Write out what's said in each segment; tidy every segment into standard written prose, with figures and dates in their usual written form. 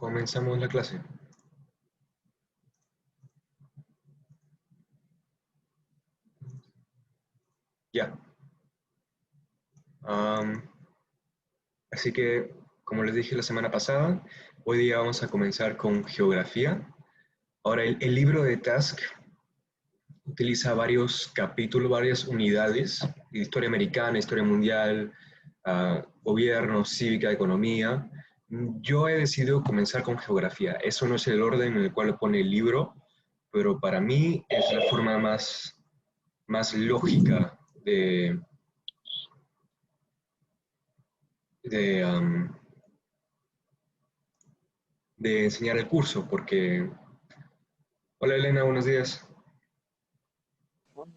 Comenzamos la clase. Ya. Así que, como les dije la semana pasada, hoy día vamos a comenzar con geografía. Ahora, el libro de Task utiliza varios capítulos, varias unidades, historia americana, historia mundial, gobierno, cívica, economía. Yo he decidido comenzar con geografía. Eso no es el orden en el cual lo pone el libro, pero para mí es la forma más lógica de, de enseñar el curso, porque... Hola Elena, buenos días.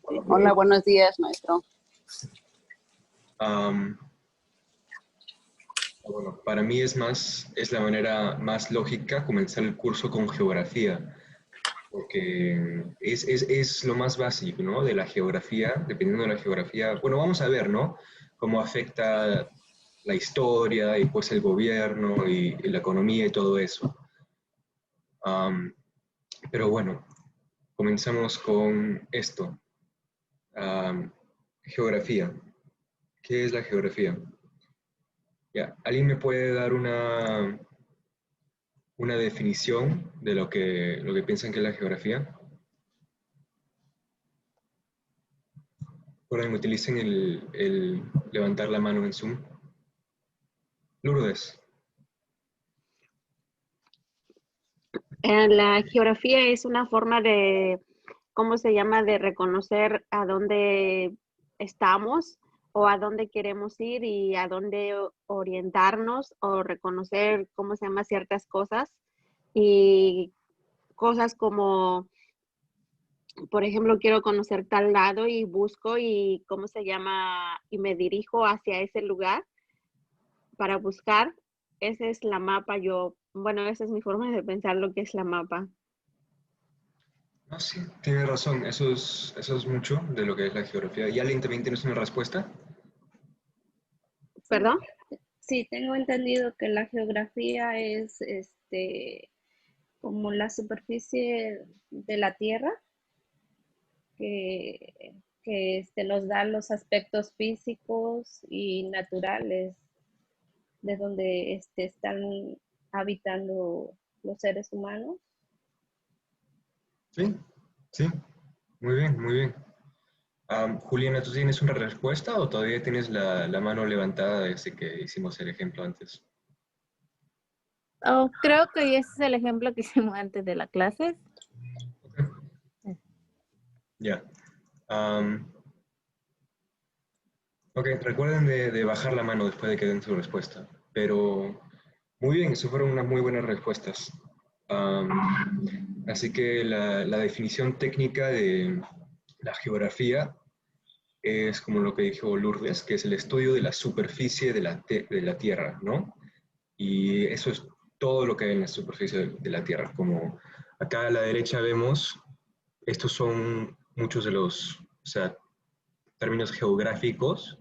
Hola, buenos días, maestro. Bueno, para mí es la manera más lógica comenzar el curso con geografía, porque es lo más básico, ¿no? De la geografía, dependiendo de la geografía. Bueno, vamos a ver, ¿no? Cómo afecta la historia y pues el gobierno y la economía y todo eso. Pero bueno, comenzamos con esto. Geografía. ¿Qué es la geografía? Ya, ¿alguien me puede dar una definición de lo que piensan que es la geografía? Por ahí utilicen el levantar la mano en Zoom. Lourdes. La geografía es una forma de, ¿cómo se llama?, de reconocer a dónde estamos o a dónde queremos ir y a dónde orientarnos o reconocer, ¿cómo se llama?, ciertas cosas. Y cosas como, por ejemplo, quiero conocer tal lado y busco y, ¿cómo se llama?, y me dirijo hacia ese lugar para buscar. Esa es la mapa. Bueno, esa es mi forma de pensar lo que es la mapa. No, sí, tiene razón. Eso es mucho de lo que es la geografía. ¿Y alguien también tienes una respuesta? ¿Perdón? Sí, tengo entendido que la geografía es como la superficie de la Tierra que nos da los aspectos físicos y naturales de donde están habitando los seres humanos. Sí, sí. Muy bien, muy bien. Juliana, ¿tú tienes una respuesta o todavía tienes la mano levantada desde que hicimos el ejemplo antes? Oh, creo que ese es el ejemplo que hicimos antes de la clase. Ya. Ok, recuerden de bajar la mano después de que den su respuesta. Pero muy bien, eso fueron unas muy buenas respuestas. Así que la definición técnica de la geografía es como lo que dijo Lourdes, que es el estudio de la superficie de la Tierra, ¿no? Y eso es todo lo que hay en la superficie de la Tierra. Como acá a la derecha vemos, estos son muchos de los, o sea, términos geográficos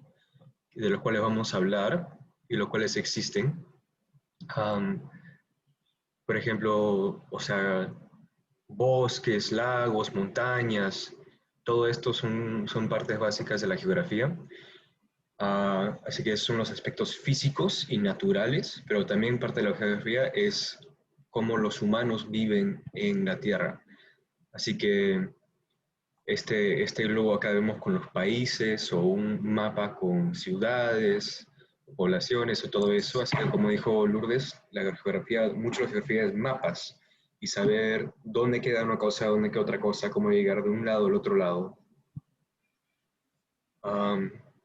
de los cuales vamos a hablar y los cuales existen. Um, por ejemplo, o sea, bosques, lagos, montañas, todo esto son partes básicas de la geografía. Así que son los aspectos físicos y naturales, pero también parte de la geografía es cómo los humanos viven en la Tierra. Así que este globo acá vemos con los países o un mapa con ciudades, poblaciones o todo eso. Así que como dijo Lourdes, la geografía, mucho de la geografía es mapas y saber dónde queda una cosa, dónde queda otra cosa, cómo llegar de un lado al otro lado.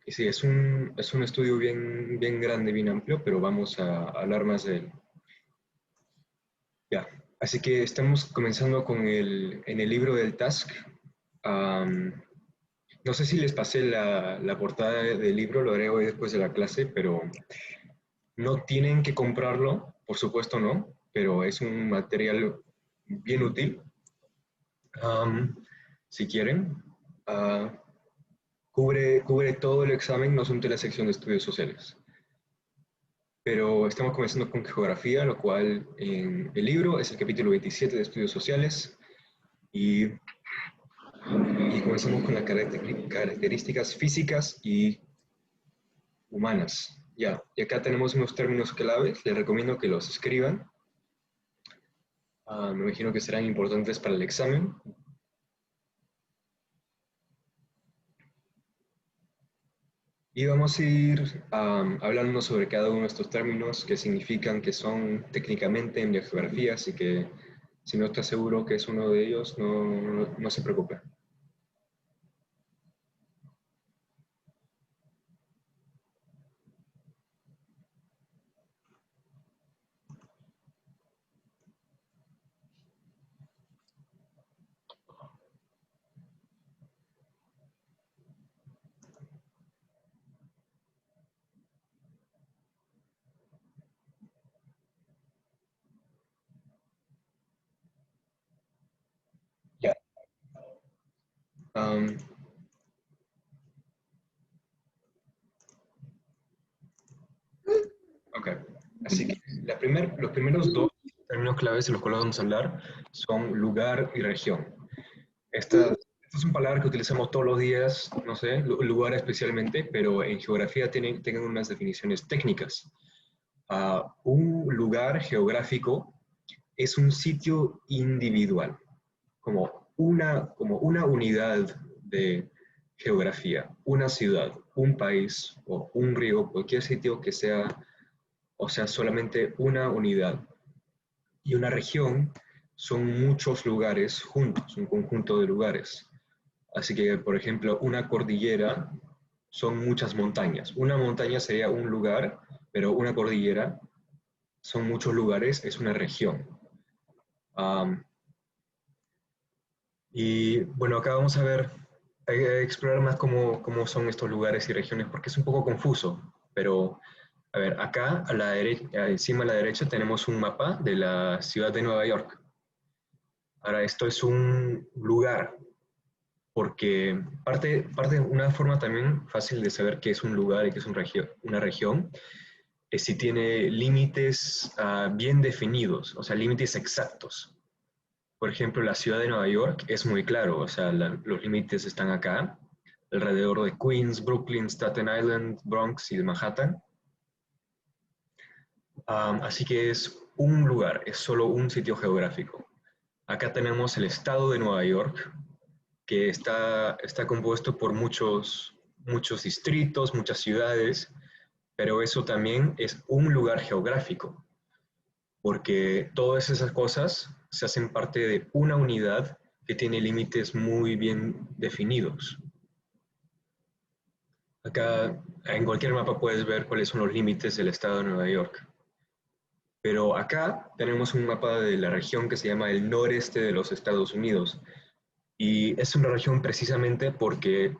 Y sí, es un estudio bien grande, bien amplio, pero vamos a hablar más de él. Ya, así que estamos comenzando en el libro del Task. No sé si les pasé la portada del libro, lo haré hoy después de la clase, pero no tienen que comprarlo, por supuesto no, pero es un material bien útil. Si quieren. Ah, cubre todo el examen, no solamente la sección de estudios sociales. pero estamos comenzando con geografía, lo cual en el libro es el capítulo 27 de estudios sociales, y comenzamos con las características físicas y humanas. Ya, y acá tenemos unos términos claves, les recomiendo que los escriban. Me imagino que serán importantes para el examen. Y vamos a ir hablando sobre cada uno de estos términos que significan que son técnicamente en biogeografía, así que si no estás seguro que es uno de ellos, no se preocupe. Ya. Um, ok, así que los primeros dos términos claves de los cuales vamos a hablar son lugar y región. Estas son palabras que utilizamos todos los días, no sé, lugar especialmente, pero en geografía tienen unas definiciones técnicas. Un lugar geográfico es un sitio individual, como una unidad de geografía, una ciudad, un país o un río, cualquier sitio que sea, o sea, solamente una unidad. Y una región son muchos lugares juntos, un conjunto de lugares. Así que, por ejemplo, una cordillera son muchas montañas. Una montaña sería un lugar, pero una cordillera son muchos lugares, es una región. Y bueno, acá vamos a ver, explorar más cómo son estos lugares y regiones, porque es un poco confuso. Pero, a ver, acá a la derecha, encima a la derecha tenemos un mapa de la ciudad de Nueva York. Ahora, esto es un lugar, porque una forma también fácil de saber qué es un lugar y qué es una región es si tiene límites bien definidos, o sea, límites exactos. Por ejemplo, la ciudad de Nueva York es muy claro, o sea, los límites están acá, alrededor de Queens, Brooklyn, Staten Island, Bronx y de Manhattan. Así que es un lugar, es solo un sitio geográfico. Acá tenemos el estado de Nueva York, que está compuesto por muchos distritos, muchas ciudades, pero eso también es un lugar geográfico, porque todas esas cosas se hacen parte de una unidad que tiene límites muy bien definidos. Acá en cualquier mapa puedes ver cuáles son los límites del estado de Nueva York. Pero acá tenemos un mapa de la región que se llama el noreste de los Estados Unidos. Y es una región precisamente porque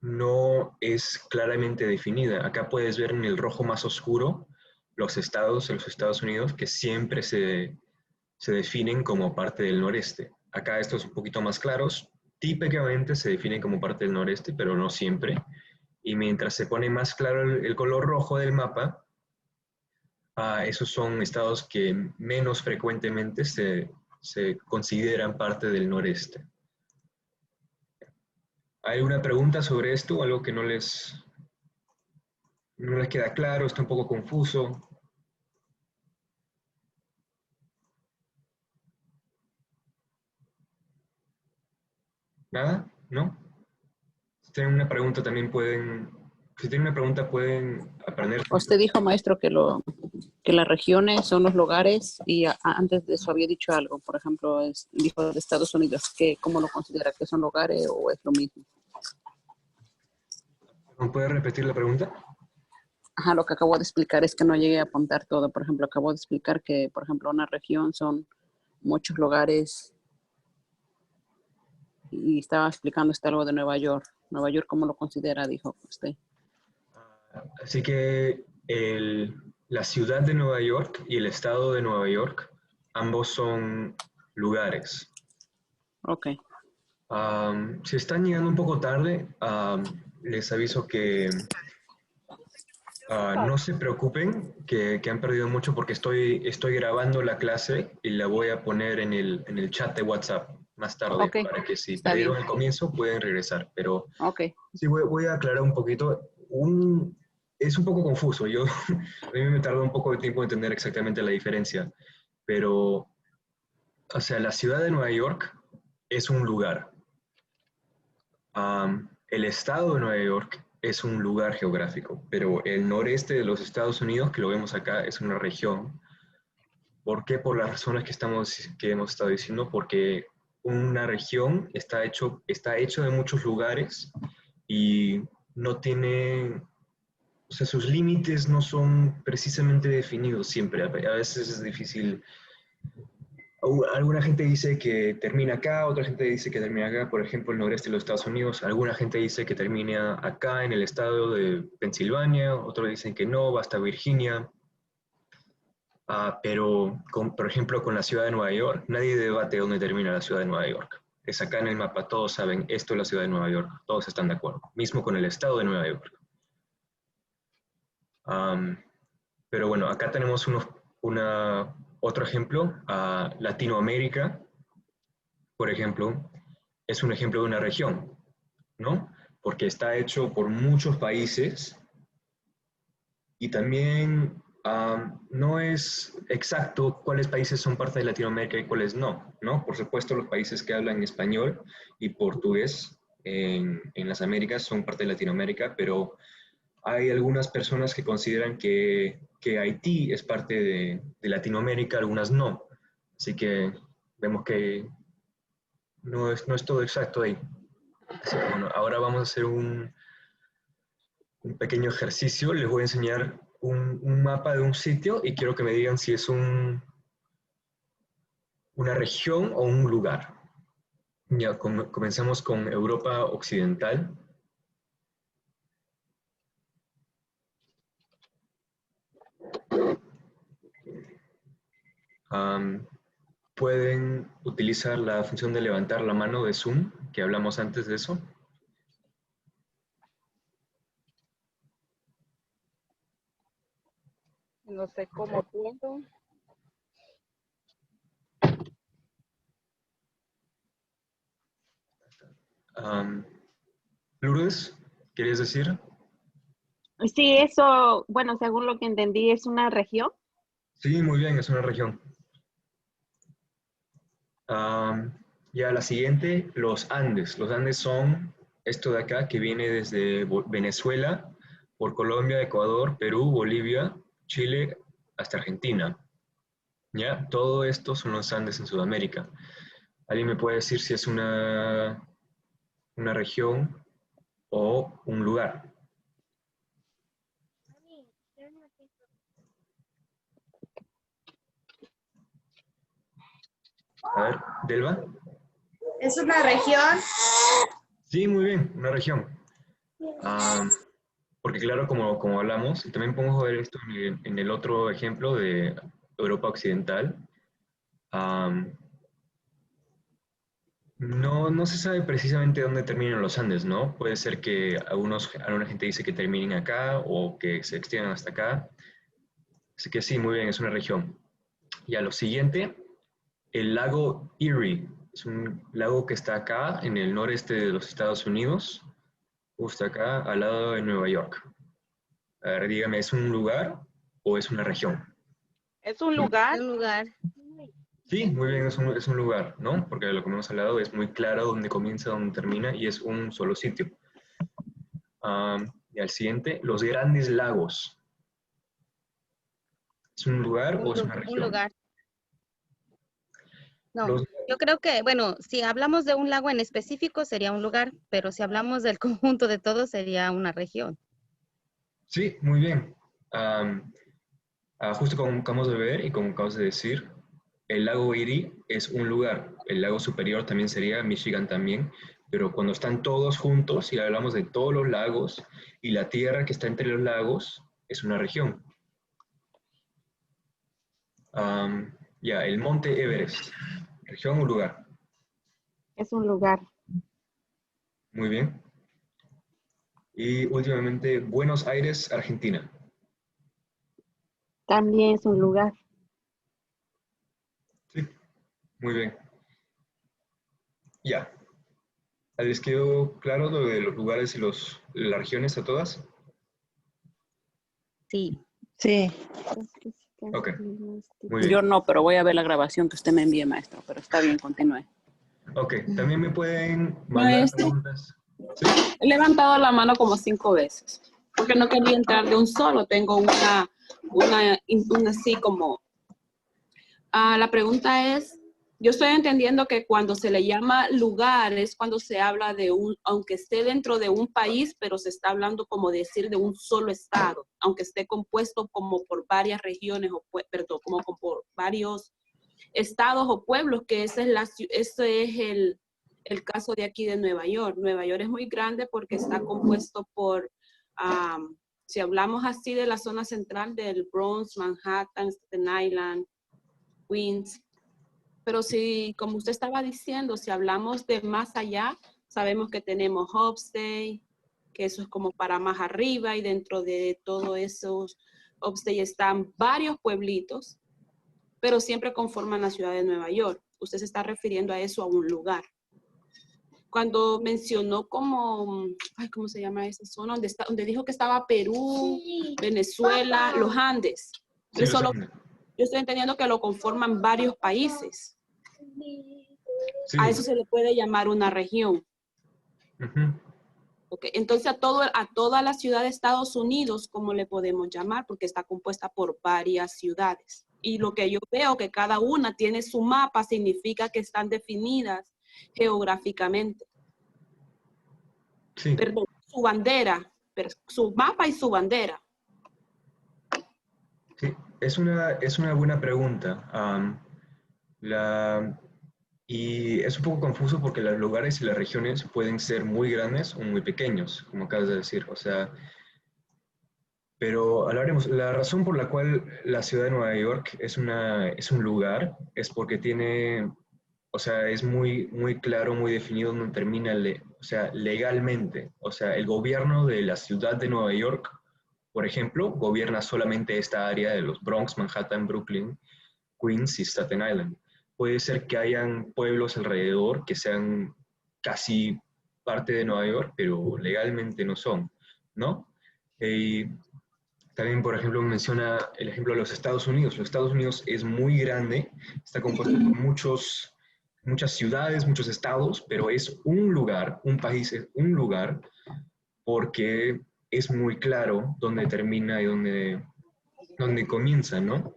no es claramente definida. Acá puedes ver en el rojo más oscuro los estados de los Estados Unidos que siempre se definen como parte del noreste. Acá estos un poquito más claros, típicamente se definen como parte del noreste, pero no siempre. Y mientras se pone más claro el color rojo del mapa, esos son estados que menos frecuentemente se consideran parte del noreste. ¿Hay alguna pregunta sobre esto? ¿Algo que no les queda claro? ¿Está un poco confuso? ¿Nada? ¿No? Si tienen una pregunta también pueden aprender. Usted dijo, maestro, que las regiones son los lugares y antes de eso había dicho algo. Por ejemplo, dijo de Estados Unidos. ¿Cómo lo considera? ¿Que son lugares o es lo mismo? ¿Puede repetir la pregunta? Ajá, lo que acabo de explicar es que no llegué a apuntar todo. Por ejemplo, acabo de explicar que, por ejemplo, una región son muchos lugares y estaba explicando algo de Nueva York. Nueva York, ¿cómo lo considera? Dijo usted. Así que la ciudad de Nueva York y el estado de Nueva York, ambos son lugares. Ok. Si están llegando un poco tarde, les aviso que No se preocupen que han perdido mucho porque estoy grabando la clase y la voy a poner en el chat de WhatsApp más tarde Ok, para que si está perdieron bien. el comienzo pueden regresar. Pero Ok. sí, voy a aclarar un poquito. Es un poco confuso. A mí me tardó un poco de tiempo en entender exactamente la diferencia. Pero, o sea, la ciudad de Nueva York es un lugar. El estado de Nueva York es un lugar geográfico, pero el noreste de los Estados Unidos, que lo vemos acá, es una región. ¿Por qué? Por las razones que hemos estado diciendo, porque una región está hecho de muchos lugares y no tiene, o sea, sus límites no son precisamente definidos siempre. A veces es difícil. Alguna gente dice que termina acá, otra gente dice que termina acá, por ejemplo, el noreste de los Estados Unidos. Alguna gente dice que termina acá en el estado de Pensilvania, otros dicen que no, va hasta Virginia. Pero, por ejemplo, con la ciudad de Nueva York, nadie debate dónde termina la ciudad de Nueva York. Es acá en el mapa, todos saben, esto es la ciudad de Nueva York, todos están de acuerdo, mismo con el estado de Nueva York. Pero bueno, acá tenemos otro ejemplo, Latinoamérica, por ejemplo, es un ejemplo de una región, ¿no? Porque está hecho por muchos países y también no es exacto cuáles países son parte de Latinoamérica y cuáles no, ¿no? Por supuesto, los países que hablan español y portugués en las Américas son parte de Latinoamérica, pero hay algunas personas que consideran que Haití es parte de Latinoamérica, algunas no. Así que vemos que no es todo exacto ahí. Así que bueno, ahora vamos a hacer un pequeño ejercicio. Les voy a enseñar un mapa de un sitio y quiero que me digan si es una región o un lugar. Ya, comenzamos con Europa Occidental. Pueden utilizar la función de levantar la mano de Zoom, que hablamos antes de eso. No sé cómo puedo. Lourdes, ¿querías decir? Sí, eso, bueno, según lo que entendí, es una región. Sí, muy bien, es una región. Ya la siguiente, los Andes. Los Andes son esto de acá que viene desde Venezuela, por Colombia, Ecuador, Perú, Bolivia, Chile, hasta Argentina. ¿Ya? Todo esto son los Andes en Sudamérica. ¿Alguien me puede decir si es una región o un lugar? A ver, Delva. ¿Es una región? Sí, muy bien, una región. Porque claro, como hablamos, y también podemos ver esto en el otro ejemplo de Europa Occidental, no se sabe precisamente dónde terminan los Andes, ¿no? Puede ser que alguna gente dice que terminen acá o que se extiendan hasta acá. Así que sí, muy bien, es una región. Y a lo siguiente, el lago Erie. Es un lago que está acá en el noreste de los Estados Unidos, justo acá al lado de Nueva York. A ver, dígame, ¿es un lugar o es una región? ¿Es un lugar? Un lugar. Sí, muy bien, es un lugar, ¿no? Porque lo que hemos hablado es muy claro dónde comienza, dónde termina y es un solo sitio. Y al siguiente, los grandes lagos. ¿Es un lugar o es una Un región? lugar. No, Los- yo creo que, bueno, si hablamos de un lago en específico sería un lugar, pero si hablamos del conjunto de todo sería una región. sí, muy bien. Justo como acabamos de ver y como acabas de decir, el lago Erie es un lugar. El lago superior también sería Michigan también, pero cuando están todos juntos y hablamos de todos los lagos y la tierra que está entre los lagos, es una región. Ya, el monte Everest, región o lugar. Es un lugar. Muy bien. Y últimamente, Buenos Aires, Argentina. También es un lugar. Sí, muy bien. Ya. ¿Les quedó claro lo de los lugares y las regiones a todas? Sí. Sí. Ok, muy bien. Yo no, pero voy a ver la grabación que usted me envíe, maestro. Pero está bien, continúe. Ok, también me pueden mandar Maestro, preguntas. ¿Sí? he levantado la mano como 5 veces, porque no quería entrar de un solo. Tengo una así como... la pregunta es, yo estoy entendiendo que cuando se le llama lugar es cuando se habla de aunque esté dentro de un país, pero se está hablando como decir de un solo estado, aunque esté compuesto como por varias regiones, perdón, como por varios estados o pueblos, que ese es el caso de aquí de Nueva York. Nueva York es muy grande porque está compuesto por, si hablamos así de la zona central del Bronx, Manhattan, Staten Island, Queens, pero si, como usted estaba diciendo, si hablamos de más allá, sabemos que tenemos Upstate, que eso es como para más arriba, y dentro de todos esos Upstate están varios pueblitos, pero siempre conforman la ciudad de Nueva York. Usted se está refiriendo a eso, a un lugar. Cuando mencionó como, ay, ¿cómo se llama esa zona? Donde dijo que estaba Perú, Venezuela, los Andes. Sí, Eso los Andes. yo estoy entendiendo que lo conforman varios países. Sí. A eso se le puede llamar una región. Ujú. Okay. Entonces a toda la ciudad de Estados Unidos, ¿cómo le podemos llamar? Porque está compuesta por varias ciudades. Y lo que yo veo que cada una tiene su mapa, significa que están definidas geográficamente. Sí. Perdón, su bandera, su mapa y su bandera. Sí, es una buena pregunta. Y es un poco confuso porque los lugares y las regiones pueden ser muy grandes o muy pequeños, como acabas de decir. O sea, pero hablaremos. La razón por la cual la ciudad de Nueva York es un lugar es porque tiene, o sea, es muy, muy claro, muy definido donde termina, o sea, legalmente. O sea, el gobierno de la ciudad de Nueva York, por ejemplo, gobierna solamente esta área de los Bronx, Manhattan, Brooklyn, Queens y Staten Island. Puede ser que hayan pueblos alrededor que sean casi parte de Nueva York, pero legalmente no son, ¿no? Y también, por ejemplo, menciona el ejemplo de los Estados Unidos. Los Estados Unidos es muy grande, está compuesto por muchas ciudades, muchos estados, pero es un lugar, un país es un lugar, porque es muy claro dónde termina y dónde comienza, ¿no?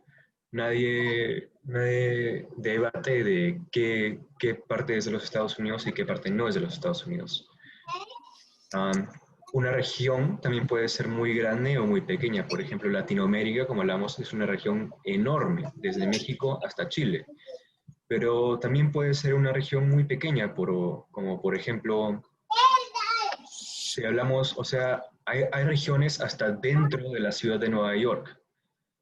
Nadie debate de qué parte es de los Estados Unidos y qué parte no es de los Estados Unidos. Una región también puede ser muy grande o muy pequeña. Por ejemplo, Latinoamérica, como hablamos, es una región enorme, desde México hasta Chile. Pero también puede ser una región muy pequeña, como por ejemplo, si hablamos, o sea, hay regiones hasta dentro de la ciudad de Nueva York.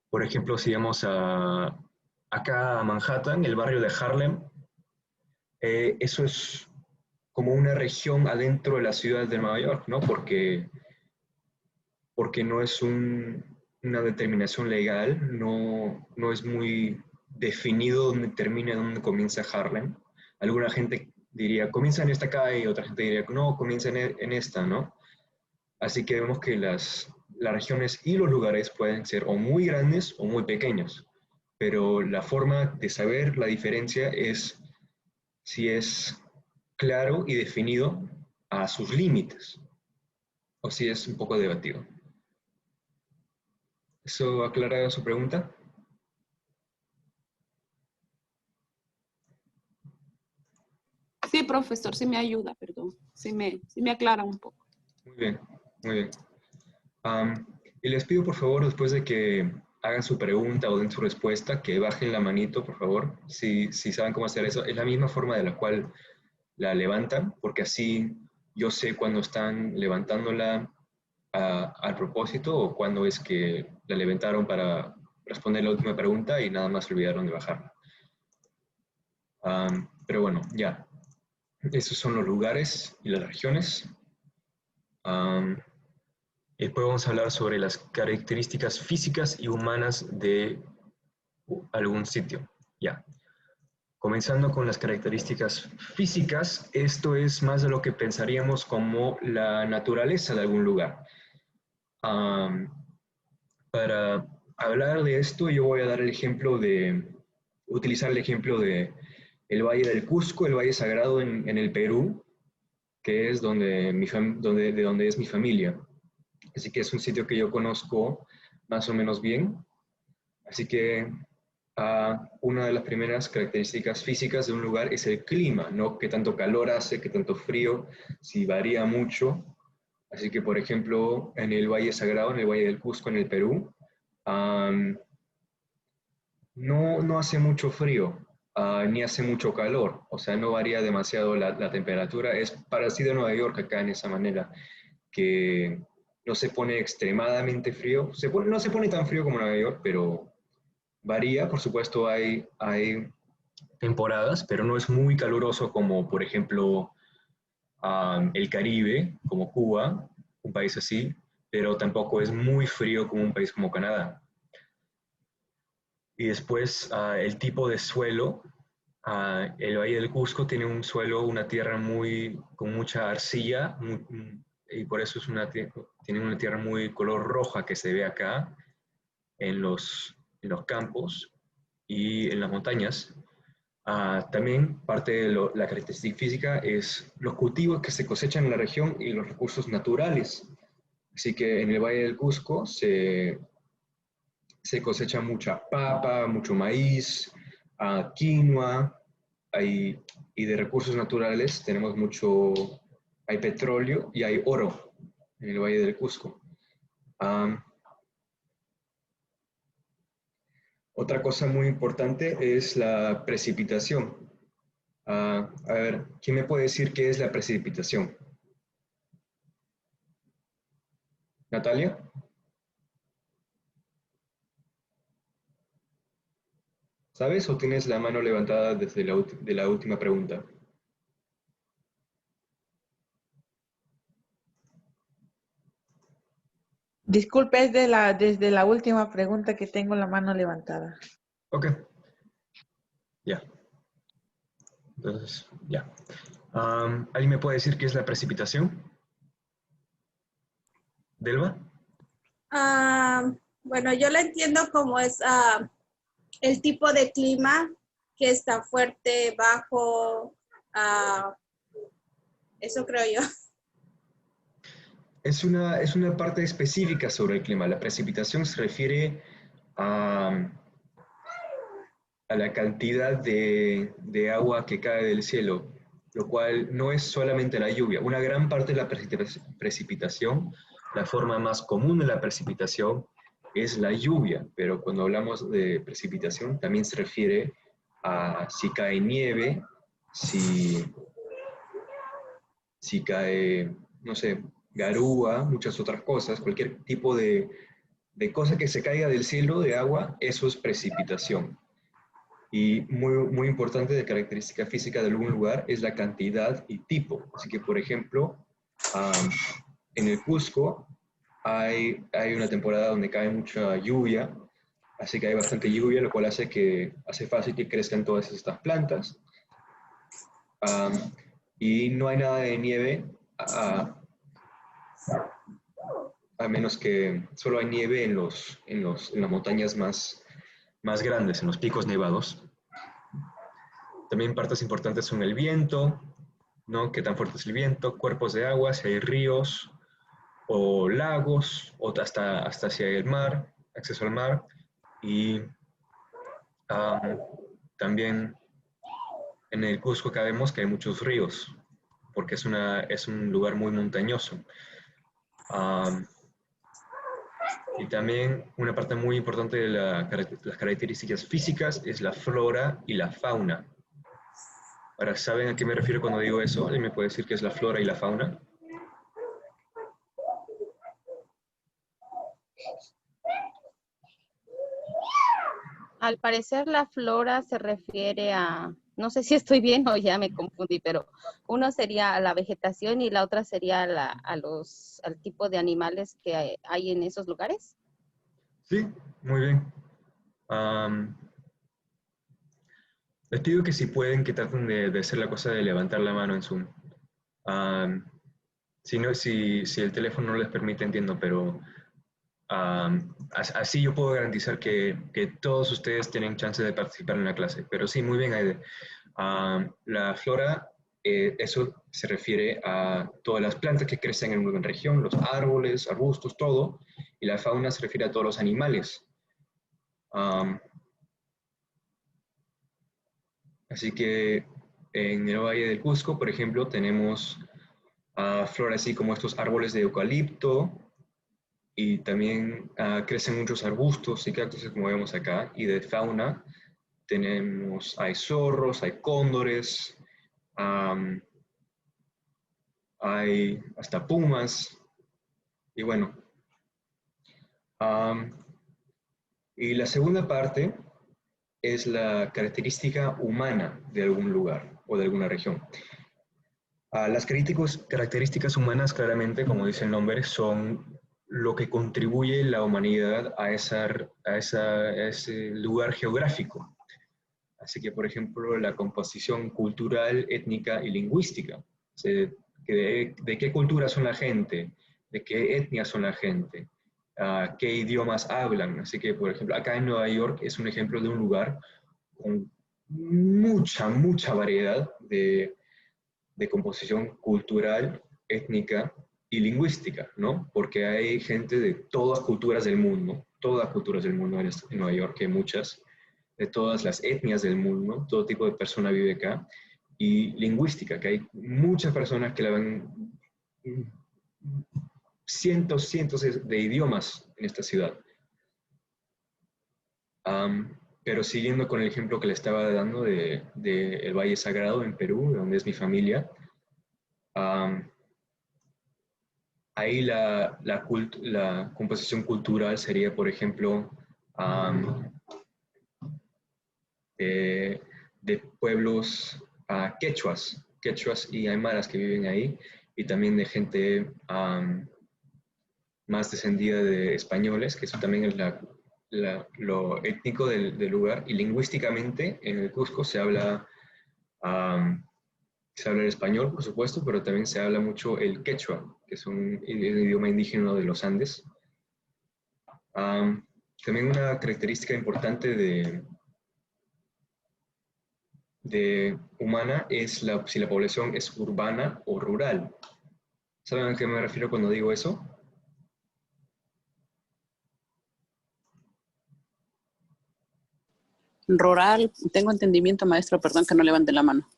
Por ejemplo, si vamos acá a Manhattan, el barrio de Harlem, eso es como una región adentro de la ciudad de Nueva York, ¿no? Porque no es una determinación legal, no es muy definido dónde termina y dónde comienza Harlem. Alguna gente diría, comienza en esta calle, y otra gente diría, no, comienza en esta, ¿no? Así que vemos que las regiones y los lugares pueden ser o muy grandes o muy pequeños, pero la forma de saber la diferencia es si es claro y definido a sus límites, o si es un poco debatido. ¿Eso aclara su pregunta? Sí, profesor, sí me ayuda, perdón. Sí me aclara un poco. Muy bien, muy bien. Y les pido, por favor, después de que hagan su pregunta o den su respuesta, que bajen la manito, por favor, si saben cómo hacer eso. Es la misma forma de la cual la levantan, porque así yo sé cuándo están levantándola al propósito o cuándo es que la levantaron para responder la última pregunta y nada más olvidaron de bajarla. Pero bueno, ya. Esos son los lugares y las regiones. Y después vamos a hablar sobre las características físicas y humanas de algún sitio. Ya. Comenzando con las características físicas, esto es más de lo que pensaríamos como la naturaleza de algún lugar. Para hablar de esto, yo voy a dar utilizar el ejemplo de el Valle del Cusco, el Valle Sagrado en el Perú, que es de donde es mi familia. Así que es un sitio que yo conozco más o menos bien. Así que una de las primeras características físicas de un lugar es el clima, ¿no? Qué tanto calor hace, qué tanto frío, si varía mucho. Así que, por ejemplo, en el Valle Sagrado, en el Valle del Cusco, en el Perú, no hace mucho frío, ni hace mucho calor. O sea, no varía demasiado la temperatura. Es parecido a Nueva York acá en esa manera, que no se pone extremadamente frío. No se pone tan frío como Nueva York, pero varía. Por supuesto, hay temporadas, pero no es muy caluroso como, por ejemplo, el Caribe, como Cuba, un país así, pero tampoco es muy frío como un país como Canadá. Y después, el tipo de suelo. El Valle del Cusco tiene un suelo, una tierra con mucha arcilla, y por eso tiene una tierra muy color roja que se ve acá en los campos y en las montañas. También parte de la característica física es los cultivos que se cosechan en la región y los recursos naturales. Así que en el Valle del Cusco se cosecha mucha papa, mucho maíz, quinoa, y de recursos naturales tenemos hay petróleo y hay oro en el Valle del Cusco. Otra cosa muy importante es la precipitación. A ver, ¿quién me puede decir qué es la precipitación? ¿Natalia? ¿Sabes o tienes la mano levantada desde la última pregunta? Disculpe, es desde la última pregunta que tengo la mano levantada. Ok. Ya. Entonces, ya. ¿Alguien me puede decir qué es la precipitación? ¿Delva? Bueno, yo lo entiendo como es el tipo de clima que está fuerte, bajo, eso creo yo. Es una parte específica sobre el clima. La precipitación se refiere a la cantidad de agua que cae del cielo, lo cual no es solamente la lluvia. Una gran parte de la precipitación, la forma más común de la precipitación es la lluvia, pero cuando hablamos de precipitación también se refiere a si cae nieve, si cae, no sé, garúa, muchas otras cosas, cualquier tipo de cosa que se caiga del cielo de agua, eso es precipitación. Y muy importante de característica física de algún lugar es la cantidad y tipo. Así que, por ejemplo, en el Cusco hay una temporada donde cae mucha lluvia, así que hay bastante lluvia, lo cual hace fácil que crezcan todas estas plantas. Y no hay nada de nieve, a menos que solo hay nieve en las montañas más grandes, en los picos nevados. También partes importantes son el viento, ¿no? Qué tan fuerte es el viento, cuerpos de agua, si hay ríos o lagos, o hasta si hay el mar, acceso al mar. Y también en el Cusco acá vemos que hay muchos ríos, porque es un lugar muy montañoso. Y también una parte muy importante de las características físicas es la flora y la fauna. Ahora, ¿saben a qué me refiero cuando digo eso? ¿Alguien me puede decir qué es la flora y la fauna? Al parecer la flora se refiere a No sé si estoy bien o ya me confundí, pero uno sería la vegetación y la otra sería al tipo de animales que hay en esos lugares. Sí, muy bien. Les pido que si pueden, que traten de hacer la cosa de levantar la mano en Zoom. Si, no, si el teléfono no les permite, entiendo, pero así yo puedo garantizar que todos ustedes tienen chance de participar en la clase. Pero sí, muy bien, Aide. La flora, eso se refiere a todas las plantas que crecen en una región, los árboles, arbustos, todo. Y la fauna se refiere a todos los animales. Así que en el Valle del Cusco, por ejemplo, tenemos flora así como estos árboles de eucalipto, y también crecen muchos arbustos y cactus, como vemos acá. Y de fauna hay zorros, hay cóndores, hay hasta pumas. Y bueno, y la segunda parte es la característica humana de algún lugar o de alguna región. Las características humanas, claramente, como dice el nombre, son lo que contribuye la humanidad a ese lugar geográfico. Así que, por ejemplo, la composición cultural, étnica y lingüística. De qué cultura son la gente, de qué etnia son la gente, qué idiomas hablan. Así que, por ejemplo, acá en Nueva York es un ejemplo de un lugar con mucha variedad de composición cultural, étnica y lingüística, ¿no? Porque hay gente de todas culturas del mundo en Nueva York, que hay muchas, de todas las etnias del mundo, todo tipo de persona vive acá, y lingüística, que hay muchas personas que hablan cientos de idiomas en esta ciudad. Pero siguiendo con el ejemplo que le estaba dando de el Valle Sagrado en Perú, donde es mi familia, ahí la composición cultural sería, por ejemplo, de pueblos quechuas y aymaras que viven ahí, y también de gente más descendida de españoles, que eso también es lo étnico del lugar. Y lingüísticamente en el Cusco se habla el español, por supuesto, pero también se habla mucho el quechua, que es un idioma indígena de los Andes. También una característica importante de humana es si la población es urbana o rural. ¿Saben a qué me refiero cuando digo eso? Rural, tengo entendimiento, maestro, perdón que no levante la mano.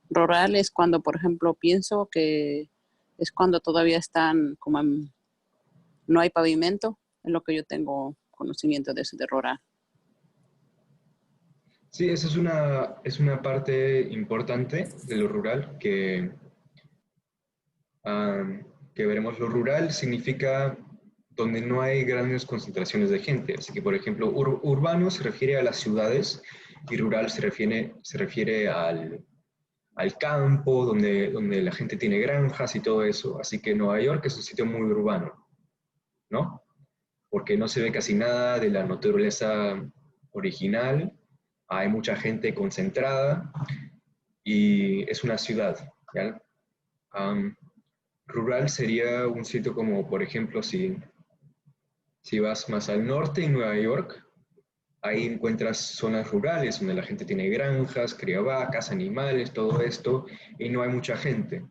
Rural es cuando, por ejemplo, pienso que es cuando todavía están como no hay pavimento, es lo que yo tengo conocimiento de eso, de rural. Sí, esa es una parte importante de lo rural que veremos. Lo rural significa donde no hay grandes concentraciones de gente. Así que, por ejemplo, urbano se refiere a las ciudades y rural se refiere al campo, donde la gente tiene granjas y todo eso. Así que Nueva York es un sitio muy urbano, ¿no? Porque no se ve casi nada de la naturaleza original, hay mucha gente concentrada y es una ciudad, ¿ya? Rural sería un sitio como, por ejemplo, si vas más al norte en Nueva York, ahí encuentras zonas rurales donde la gente tiene granjas, cría vacas, animales, todo esto, y no hay mucha gente.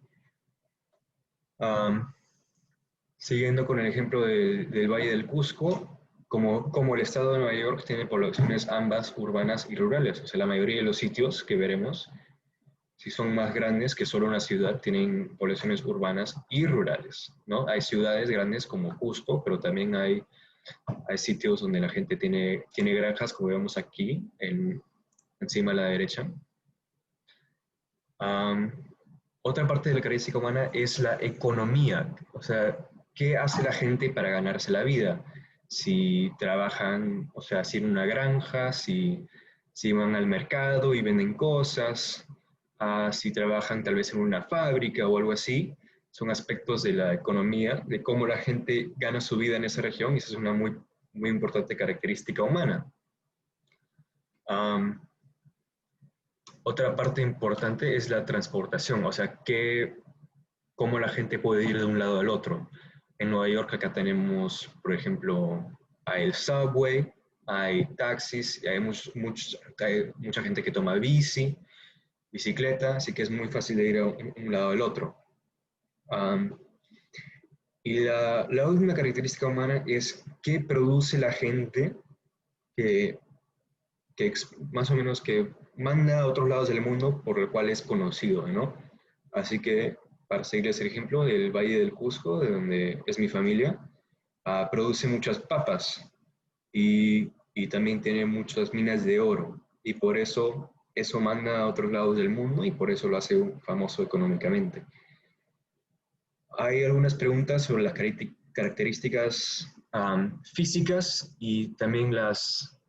Siguiendo con el ejemplo del Valle del Cusco, como el estado de Nueva York tiene poblaciones ambas urbanas y rurales, o sea, la mayoría de los sitios que veremos, si son más grandes que solo una ciudad, tienen poblaciones urbanas y rurales, ¿no? Hay ciudades grandes como Cusco, pero también hay sitios donde la gente tiene granjas, como vemos aquí, encima a la derecha. Otra parte de la característica humana es la economía, o sea, ¿qué hace la gente para ganarse la vida? Si trabajan, o sea, si en una granja, si si van al mercado y venden cosas, si trabajan tal vez en una fábrica o algo así. Son aspectos de la economía, de cómo la gente gana su vida en esa región, y esa es una muy, muy importante característica humana. Otra parte importante es la transportación, o sea, cómo la gente puede ir de un lado al otro. En Nueva York acá tenemos, por ejemplo, hay el subway, hay taxis, y hay mucha gente que toma bicicleta, así que es muy fácil de ir de un lado al otro. Y la última característica humana es qué produce la gente que más o menos que manda a otros lados del mundo por el cual es conocido, ¿no? Así que, para seguirles el ejemplo, el Valle del Cusco, de donde es mi familia, produce muchas papas y también tiene muchas minas de oro, y por eso manda a otros lados del mundo y por eso lo hace famoso económicamente. Hay algunas preguntas sobre las características físicas y también las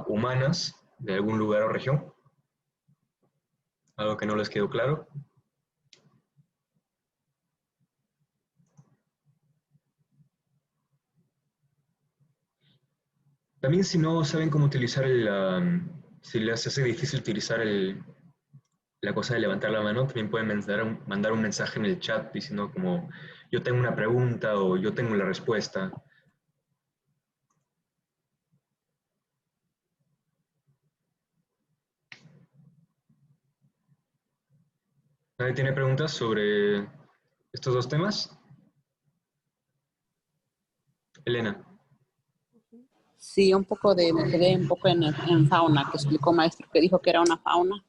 humanas de algún lugar o región. ¿Algo que no les quedó claro? También, si no saben cómo utilizar si les hace difícil utilizar la cosa de levantar la mano, también pueden mandar un mensaje en el chat diciendo como yo tengo una pregunta o yo tengo la respuesta. ¿Nadie tiene preguntas sobre estos dos temas? Elena. Sí, me quedé un poco en fauna, que explicó maestro, que dijo que era una fauna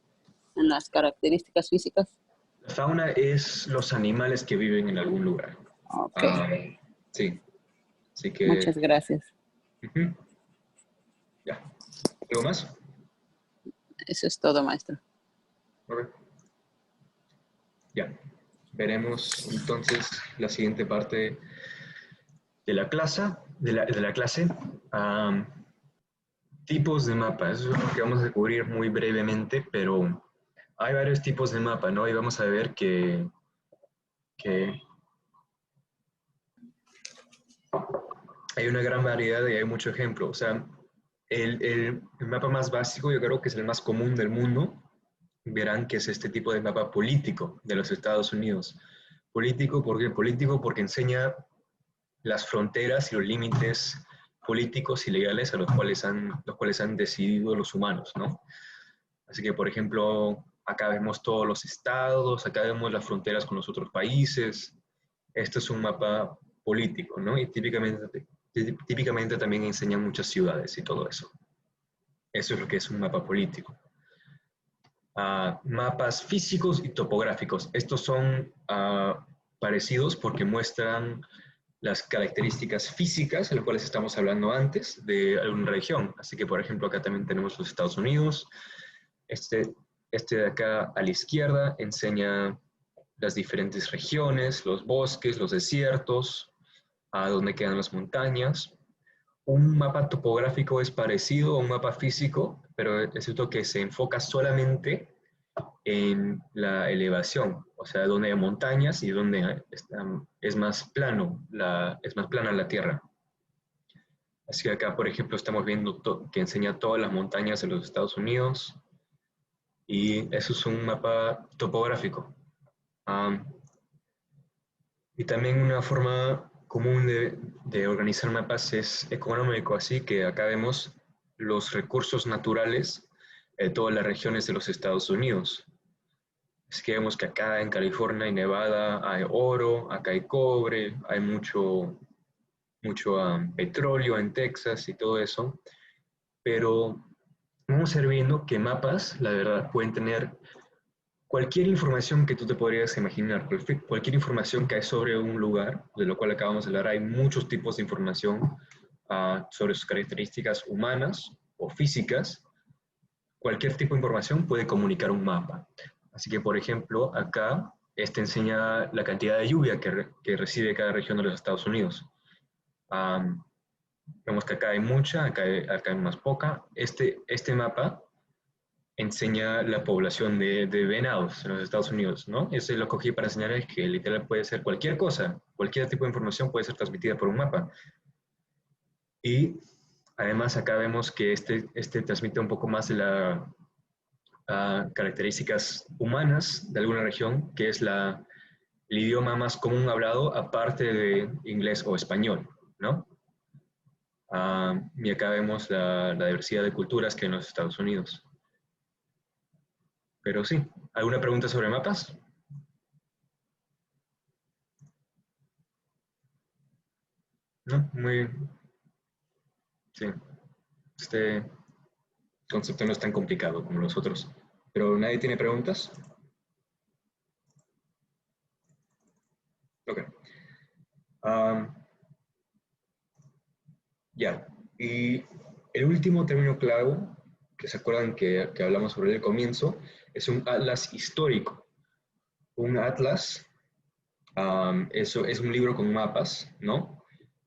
en las características físicas. La fauna es los animales que viven en algún lugar. Ok. Sí. Así que... Muchas gracias. Ya. ¿Algo más? Eso es todo, maestro. Okay. Ya. Veremos entonces la siguiente parte de la clase. Tipos de mapas. Eso es lo que vamos a descubrir muy brevemente, pero hay varios tipos de mapa, ¿no? Y vamos a ver que hay una gran variedad y hay mucho ejemplo. O sea, el mapa más básico, yo creo que es el más común del mundo, verán que es este tipo de mapa político de los Estados Unidos. Político, ¿por qué? Político porque enseña las fronteras y los límites políticos y legales a los cuales han decidido los humanos, ¿no? Así que, por ejemplo, acá vemos todos los estados, acá vemos las fronteras con los otros países. Este es un mapa político, ¿no? Y típicamente también enseñan muchas ciudades y todo eso. Eso es lo que es un mapa político. Mapas físicos y topográficos. Estos son parecidos porque muestran las características físicas de las cuales estamos hablando antes de alguna región. Así que, por ejemplo, acá también tenemos los Estados Unidos. Este de acá a la izquierda enseña las diferentes regiones, los bosques, los desiertos, a dónde quedan las montañas. Un mapa topográfico es parecido a un mapa físico, pero es cierto que se enfoca solamente en la elevación, o sea, donde hay montañas y donde es más plana la tierra. Así que acá, por ejemplo, estamos viendo que enseña todas las montañas de los Estados Unidos, y eso es un mapa topográfico. Y también una forma común de organizar mapas es económico, así que acá vemos los recursos naturales de todas las regiones de los Estados Unidos. Es que vemos que acá en California y Nevada hay oro, acá hay cobre, hay mucho petróleo en Texas y todo eso, pero vamos a ir viendo que mapas, la verdad, pueden tener cualquier información que tú te podrías imaginar, cualquier información que hay sobre un lugar, de lo cual acabamos de hablar. Hay muchos tipos de información sobre sus características humanas o físicas. Cualquier tipo de información puede comunicar un mapa. Así que, por ejemplo, acá enseña la cantidad de lluvia que recibe cada región de los Estados Unidos. Vemos que acá hay mucha, acá hay más poca. Este mapa enseña la población de venados en los Estados Unidos, ¿no? Ese lo cogí para enseñarles que literal puede ser cualquier cosa, cualquier tipo de información puede ser transmitida por un mapa. Y además acá vemos que este transmite un poco más de las características humanas de alguna región, que es el idioma más común hablado aparte de inglés o español, ¿no? Y acá vemos la diversidad de culturas que hay en los Estados Unidos. Pero sí, ¿alguna pregunta sobre mapas? ¿No? Muy... Sí. Este concepto no es tan complicado como los otros. ¿Pero nadie tiene preguntas? Ok. Ya. Y el último término clave, que se acuerdan que hablamos sobre el comienzo, es un atlas histórico. Un atlas, eso es un libro con mapas, ¿no?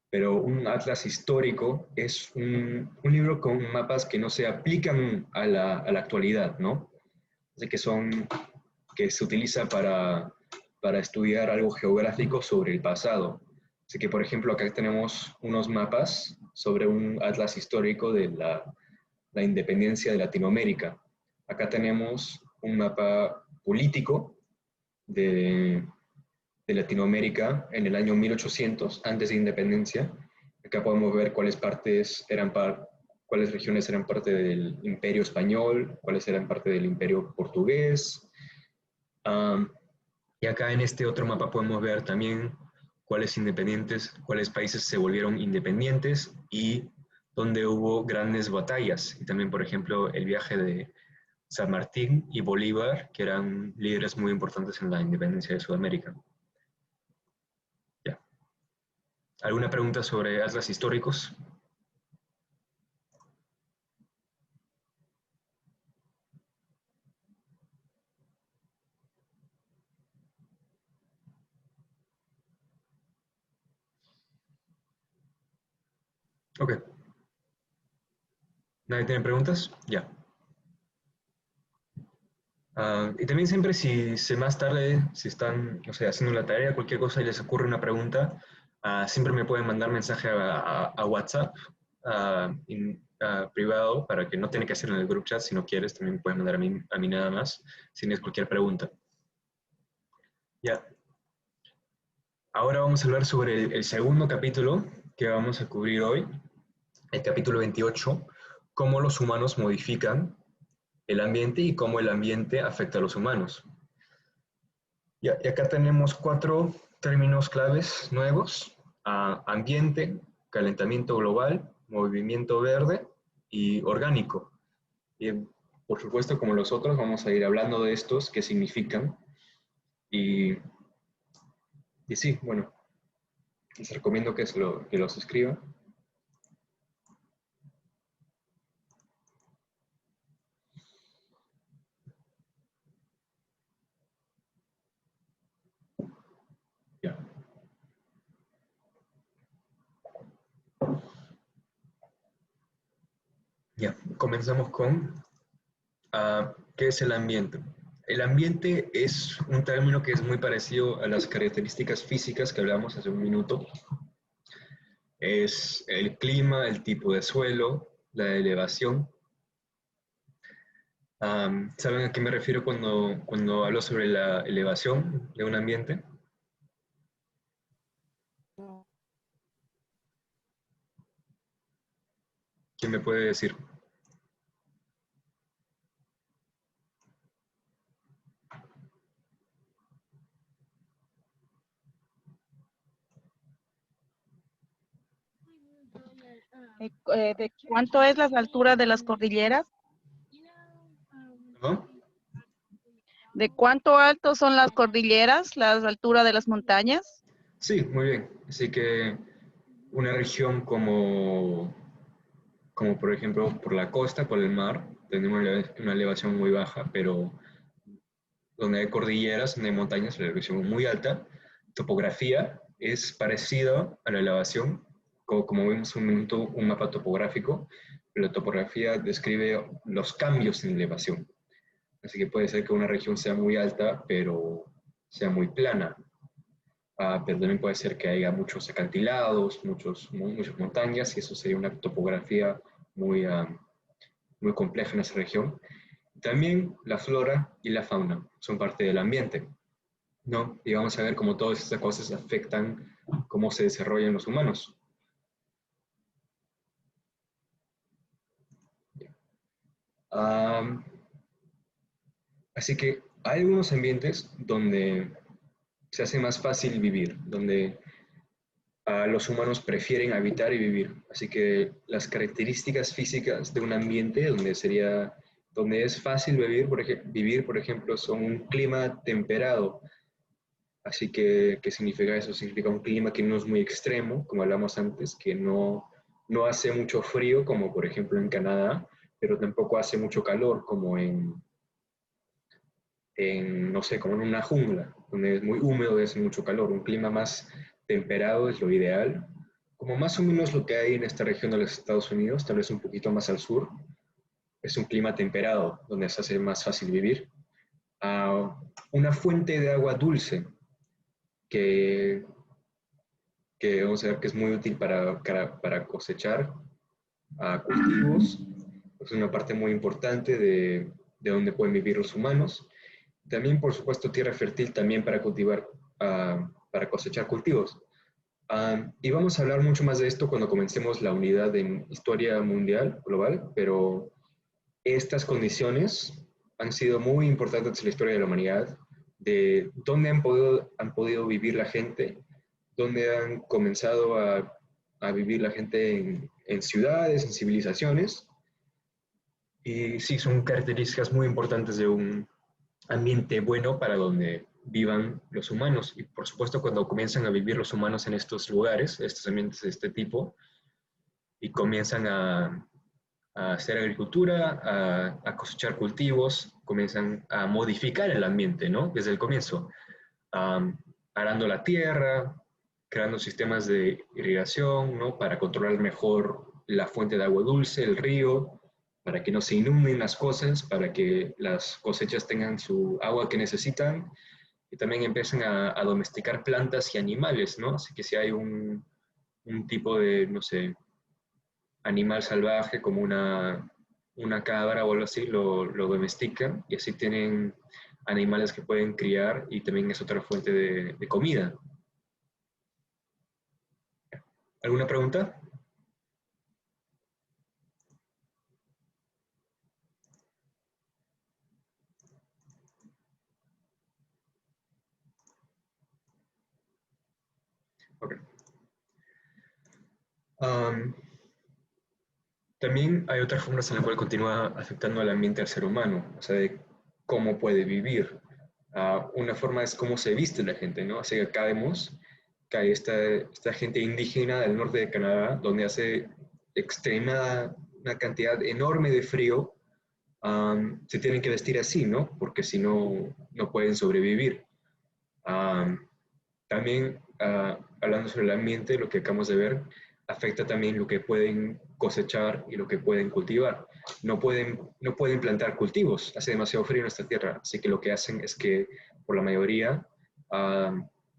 Pero un atlas histórico es un libro con mapas que no se aplican a la actualidad, ¿no? Así que se utiliza para estudiar algo geográfico sobre el pasado. Así que, por ejemplo, acá tenemos unos mapas sobre un atlas histórico de la independencia de Latinoamérica. Acá tenemos un mapa político de Latinoamérica en el año 1800, antes de independencia. Acá podemos ver cuáles regiones eran parte del Imperio Español, cuáles eran parte del Imperio Portugués. Y acá en este otro mapa podemos ver también cuáles países se volvieron independientes y donde hubo grandes batallas. Y también, por ejemplo, el viaje de San Martín y Bolívar, que eran líderes muy importantes en la independencia de Sudamérica. Ya. ¿Alguna pregunta sobre atlas históricos? Ok. ¿Nadie tiene preguntas? Ya. Y también siempre si más tarde, si están, o sea, haciendo la tarea, cualquier cosa y les ocurre una pregunta, siempre me pueden mandar mensaje a WhatsApp privado para que no tenga que hacer en el group chat. Si no quieres, también me pueden mandar a mí nada más, si tienes cualquier pregunta. Ya. Ahora vamos a hablar sobre el segundo capítulo que vamos a cubrir hoy, el capítulo 28, cómo los humanos modifican el ambiente y cómo el ambiente afecta a los humanos. Y acá tenemos 4 términos claves nuevos: ambiente, calentamiento global, movimiento verde y orgánico. Y por supuesto, como los otros, vamos a ir hablando de estos, qué significan. Y sí, bueno, les recomiendo que los escriban. Ya. Ya, comenzamos con ¿qué es el ambiente? El ambiente es un término que es muy parecido a las características físicas que hablamos hace un minuto. Es el clima, el tipo de suelo, la elevación. ¿Saben a qué me refiero cuando hablo sobre la elevación de un ambiente? ¿Quién me puede decir? ¿De cuánto es la altura de las cordilleras? ¿No? ¿De cuánto alto son las cordilleras, la altura de las montañas? Sí, muy bien. Así que una región como por ejemplo por la costa, por el mar, tenemos una elevación muy baja, pero donde hay cordilleras, donde hay montañas, la elevación es muy alta. Topografía es parecida a la elevación, como vemos un mapa topográfico, la topografía describe los cambios en elevación. Así que puede ser que una región sea muy alta, pero sea muy plana. Pero también puede ser que haya muchos acantilados, muchas montañas, y eso sería una topografía muy, muy compleja en esa región. También la flora y la fauna son parte del ambiente, ¿no? Y vamos a ver cómo todas estas cosas afectan cómo se desarrollan los humanos. Así que hay algunos ambientes donde se hace más fácil vivir, donde los humanos prefieren habitar y vivir. Así que las características físicas de un ambiente donde es fácil vivir, por ejemplo, son un clima temperado. Así que, ¿qué significa eso? Significa un clima que no es muy extremo, como hablamos antes, que no hace mucho frío, como por ejemplo en Canadá, pero tampoco hace mucho calor, como no sé, como en una jungla, donde es muy húmedo y hace mucho calor. Un clima más temperado es lo ideal, como más o menos lo que hay en esta región de los Estados Unidos, tal vez un poquito más al sur. Es un clima temperado, donde se hace más fácil vivir. Una fuente de agua dulce, que vamos a ver que es muy útil para cosechar cultivos. Es una parte muy importante de donde pueden vivir los humanos. También, por supuesto, tierra fértil también para cultivar, para cosechar cultivos. Y vamos a hablar mucho más de esto cuando comencemos la unidad en historia mundial, global, pero estas condiciones han sido muy importantes en la historia de la humanidad, de dónde han podido vivir la gente, dónde han comenzado a vivir la gente en ciudades, en civilizaciones. Y sí, son características muy importantes de un ambiente bueno para donde vivan los humanos. Y por supuesto, cuando comienzan a vivir los humanos en estos lugares, estos ambientes de este tipo, y comienzan a hacer agricultura, a cosechar cultivos, comienzan a modificar el ambiente, ¿no? Desde el comienzo, arando la tierra, creando sistemas de irrigación, ¿no? Para controlar mejor la fuente de agua dulce, el río, para que no se inunden las cosas, para que las cosechas tengan su agua que necesitan, y también empiezan a domesticar plantas y animales, ¿no? Así que si hay un tipo de, no sé, animal salvaje como una cabra o algo así, lo domestican, y así tienen animales que pueden criar, y también es otra fuente de comida. ¿Alguna pregunta? Okay. También hay otras formas en las cuales continúa afectando al ambiente al ser humano, o sea, de cómo puede vivir. Una forma es cómo se viste la gente, ¿no? Así que acá vemos que hay esta gente indígena del norte de Canadá, donde hace una cantidad enorme de frío. Se tienen que vestir así, ¿no? Porque si no, no pueden sobrevivir. También, hablando sobre el ambiente, lo que acabamos de ver, afecta también lo que pueden cosechar y lo que pueden cultivar. No pueden plantar cultivos, hace demasiado frío en esta tierra, así que lo que hacen es que, por la mayoría,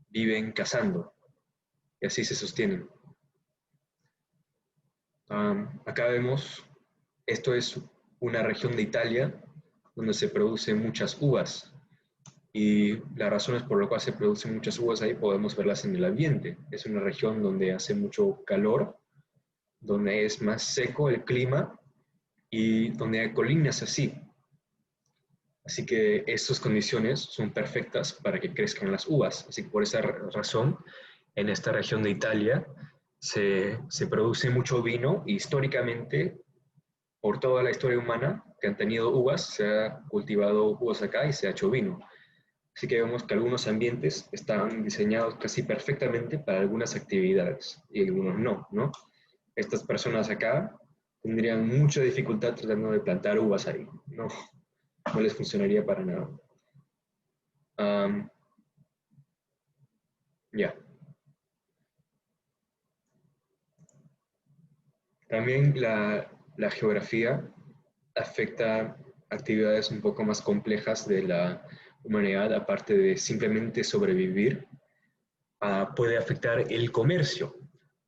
viven cazando, y así se sostienen. Acá vemos, esto es una región de Italia donde se producen muchas uvas. Y las razones por las cuales se producen muchas uvas ahí podemos verlas en el ambiente. Es una región donde hace mucho calor, donde es más seco el clima y donde hay colinas así. Así que estas condiciones son perfectas para que crezcan las uvas. Así que por esa razón, en esta región de Italia se produce mucho vino, y históricamente, por toda la historia humana que han tenido uvas, se ha cultivado uvas acá y se ha hecho vino. Así que vemos que algunos ambientes están diseñados casi perfectamente para algunas actividades y algunos no, ¿no? Estas personas acá tendrían mucha dificultad tratando de plantar uvas ahí, no les funcionaría para nada. Ya. También la geografía afecta actividades un poco más complejas de la humanidad, aparte de simplemente sobrevivir. Puede afectar el comercio,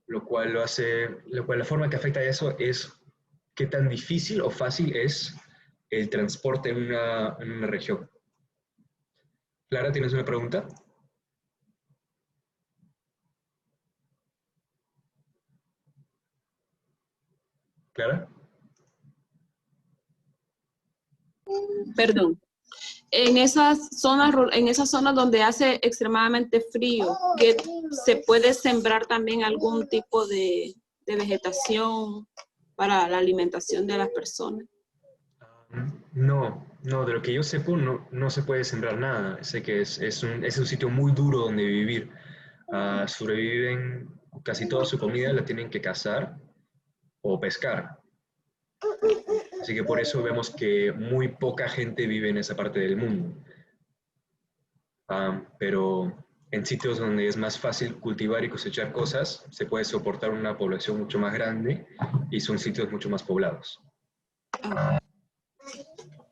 lo cual la forma que afecta eso es qué tan difícil o fácil es el transporte en una región. Clara, ¿tienes una pregunta? Clara. Perdón. En esas zonas donde hace extremadamente frío, que se puede sembrar también algún tipo de vegetación para la alimentación de las personas. No, de lo que yo sepa no se puede sembrar nada. Sé que es un sitio muy duro donde vivir. Sobreviven, casi toda su comida la tienen que cazar o pescar. Así que por eso vemos que muy poca gente vive en esa parte del mundo. Pero en sitios donde es más fácil cultivar y cosechar cosas, se puede soportar una población mucho más grande y son sitios mucho más poblados.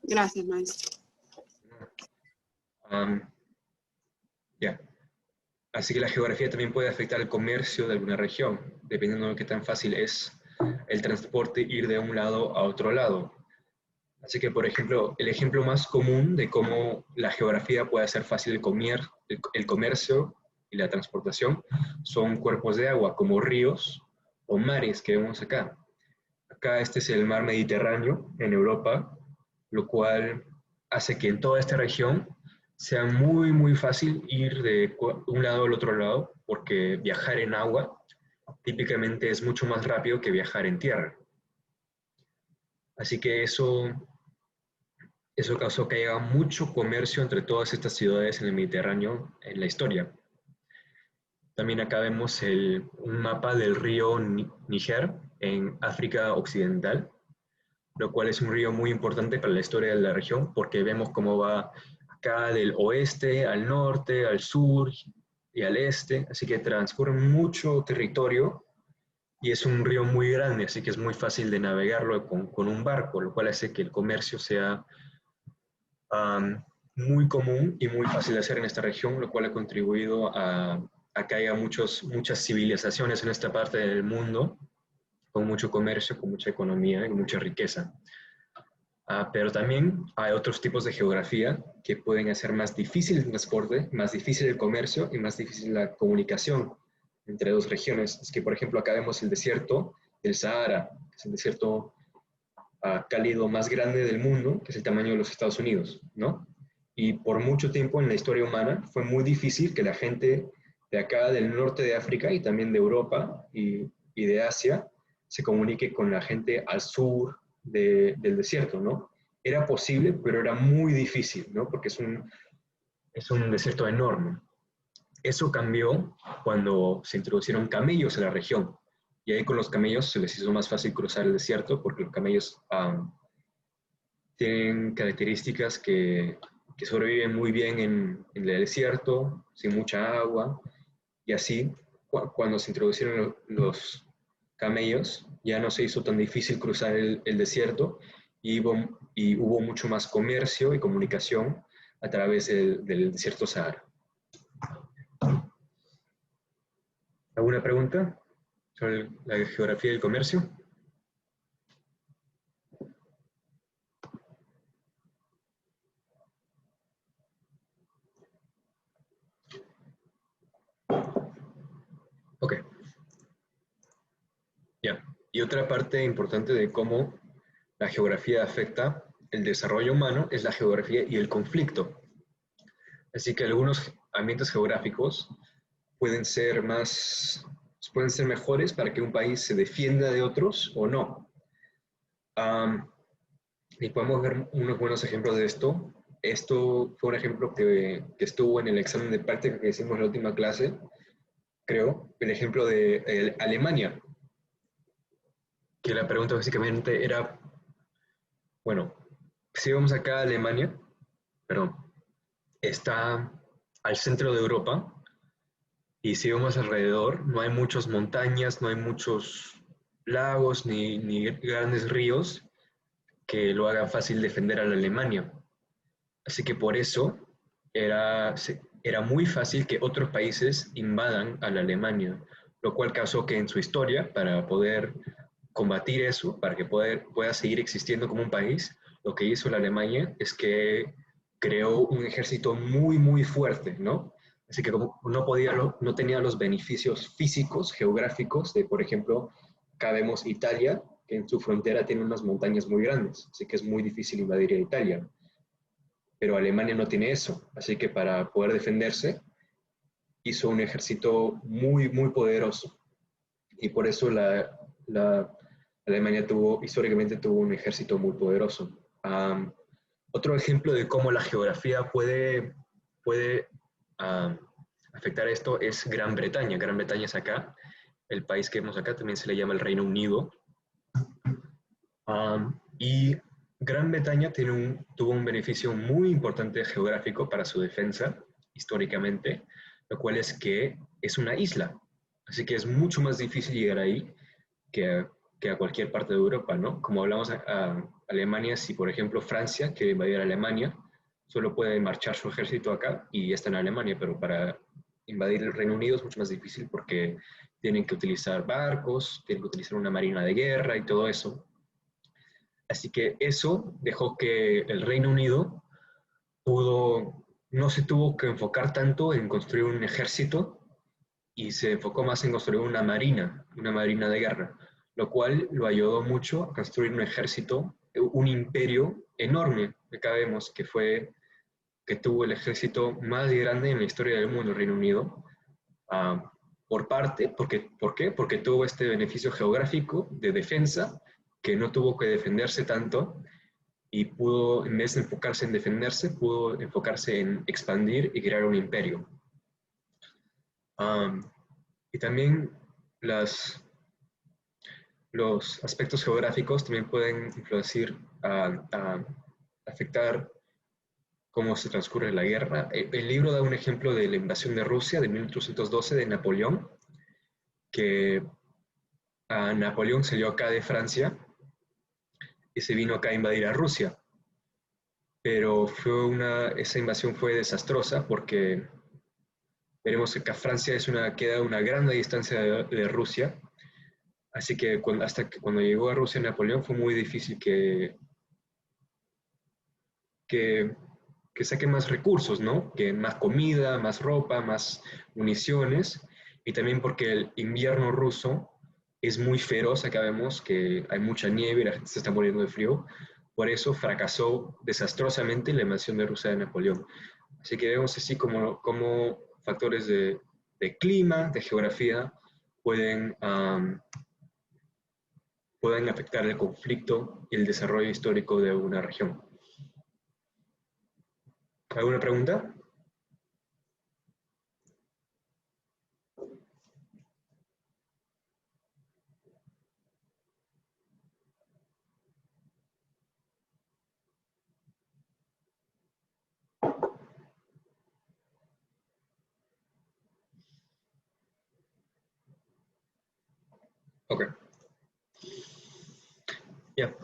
Gracias, maestro. Ya. Así que la geografía también puede afectar el comercio de alguna región, dependiendo de qué tan fácil es el transporte ir de un lado a otro lado. Así que, por ejemplo, el ejemplo más común de cómo la geografía puede hacer fácil el comercio y la transportación son cuerpos de agua, como ríos o mares que vemos acá. Acá este es el mar Mediterráneo en Europa, lo cual hace que en toda esta región sea muy, muy fácil ir de un lado al otro lado, porque viajar en agua típicamente es mucho más rápido que viajar en tierra. Así que eso causó que haya mucho comercio entre todas estas ciudades en el Mediterráneo en la historia. También acá vemos un mapa del río Níger en África Occidental, lo cual es un río muy importante para la historia de la región, porque vemos cómo va acá del oeste al norte, al sur y al este, así que transcurre mucho territorio y es un río muy grande, así que es muy fácil de navegarlo con un barco, lo cual hace que el comercio sea muy común y muy fácil de hacer en esta región, lo cual ha contribuido a que haya muchas civilizaciones en esta parte del mundo, con mucho comercio, con mucha economía y mucha riqueza. Pero también hay otros tipos de geografía que pueden hacer más difícil el transporte, más difícil el comercio y más difícil la comunicación entre dos regiones. Es que, por ejemplo, acá vemos el desierto del Sahara, que es el desierto cálido más grande del mundo, que es el tamaño de los Estados Unidos, ¿no? Y por mucho tiempo en la historia humana fue muy difícil que la gente de acá, del norte de África y también de Europa y de Asia, se comunique con la gente al sur del desierto, ¿no? Era posible, pero era muy difícil, ¿no? Porque es un desierto enorme. Eso cambió cuando se introducieron camellos en la región. Y ahí con los camellos se les hizo más fácil cruzar el desierto porque los camellos tienen características que sobreviven muy bien en el desierto, sin mucha agua. Y así, cuando se introducieron los camellos, ya no se hizo tan difícil cruzar el desierto y hubo mucho más comercio y comunicación a través del desierto Sahara. ¿Alguna pregunta sobre la geografía del comercio? Ok. Ya. Y otra parte importante de cómo la geografía afecta el desarrollo humano es la geografía y el conflicto. Así que algunos ambientes geográficos pueden ser mejores para que un país se defienda de otros o no. Y podemos ver unos buenos ejemplos de esto. Esto fue un ejemplo que estuvo en el examen de práctica que hicimos en la última clase, creo, el ejemplo de Alemania, que la pregunta básicamente era, bueno, si vamos acá a Alemania, perdón, está al centro de Europa, y si vemos alrededor, no hay muchas montañas, no hay muchos lagos ni grandes ríos que lo hagan fácil defender a la Alemania. Así que por eso era muy fácil que otros países invadan a la Alemania, lo cual causó que en su historia, para poder combatir eso, para que pueda seguir existiendo como un país, lo que hizo la Alemania es que creó un ejército muy, muy fuerte, ¿no? Así que como no tenía los beneficios físicos, geográficos, de, por ejemplo, acá vemos Italia, que en su frontera tiene unas montañas muy grandes, así que es muy difícil invadir a Italia. Pero Alemania no tiene eso, así que para poder defenderse, hizo un ejército muy, muy poderoso. Y por eso la Alemania históricamente tuvo un ejército muy poderoso. Otro ejemplo de cómo la geografía puede afectar esto es Gran Bretaña. Gran Bretaña es acá. El país que vemos acá también se le llama el Reino Unido. Y Gran Bretaña tuvo un beneficio muy importante geográfico para su defensa, históricamente, lo cual es que es una isla. Así que es mucho más difícil llegar ahí que a cualquier parte de Europa, ¿no? Como hablamos a Alemania, si por ejemplo Francia quiere invadir a Alemania, solo puede marchar su ejército acá y ya está en Alemania, pero para invadir el Reino Unido es mucho más difícil porque tienen que utilizar barcos, tienen que utilizar una marina de guerra y todo eso. Así que eso dejó que el Reino Unido no se tuvo que enfocar tanto en construir un ejército y se enfocó más en construir una marina de guerra, lo cual lo ayudó mucho a construir un ejército, un imperio enorme. Acá vemos que tuvo el ejército más grande en la historia del mundo, el Reino Unido. ¿Por qué? Porque tuvo este beneficio geográfico de defensa, que no tuvo que defenderse tanto y pudo, en vez de enfocarse en defenderse, pudo enfocarse en expandir y crear un imperio. Y también los aspectos geográficos también pueden influenciar, afectar cómo se transcurre la guerra. El libro da un ejemplo de la invasión de Rusia de 1812 de Napoleón, que Napoleón salió acá de Francia y se vino acá a invadir a Rusia. Pero esa invasión fue desastrosa porque veremos que acá Francia queda a una gran distancia de Rusia. Así que hasta que cuando llegó a Rusia Napoleón fue muy difícil que saque más recursos, ¿no? Que más comida, más ropa, más municiones. Y también porque el invierno ruso es muy feroz. Acá vemos que hay mucha nieve y la gente se está muriendo de frío. Por eso fracasó desastrosamente la invasión de Rusia de Napoleón. Así que vemos así como factores de clima, de geografía, pueden afectar el conflicto y el desarrollo histórico de una región. ¿Alguna pregunta? Ok. Ya.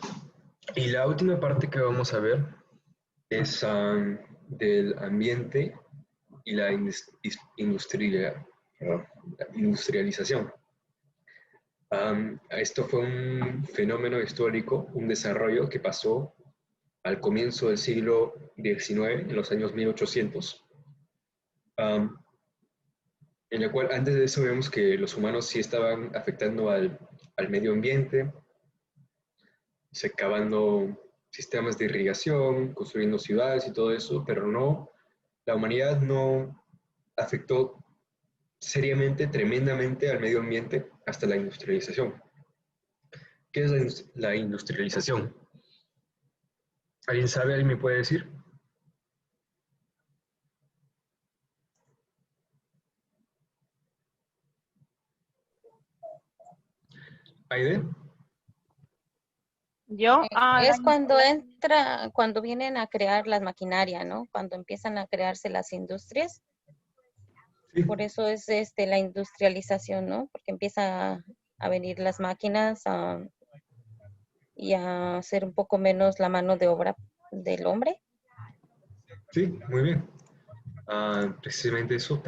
Y la última parte que vamos a ver es del ambiente y la industrialización. Esto fue un fenómeno histórico, un desarrollo que pasó al comienzo del siglo XIX, en los años 1800, en el cual antes de eso vemos que los humanos sí estaban afectando al medio ambiente, se cavando sistemas de irrigación, construyendo ciudades y todo eso, pero la humanidad no afectó seriamente, tremendamente al medio ambiente hasta la industrialización. ¿Qué es la industrialización? ¿Alguien sabe? ¿Alguien me puede decir? ¿Aide? Yo, Es cuando vienen a crear las maquinarias, ¿no? Cuando empiezan a crearse las industrias. Sí. Por eso es la industrialización, ¿no? Porque empieza a venir las máquinas y a hacer un poco menos la mano de obra del hombre. Sí, muy bien. Precisamente eso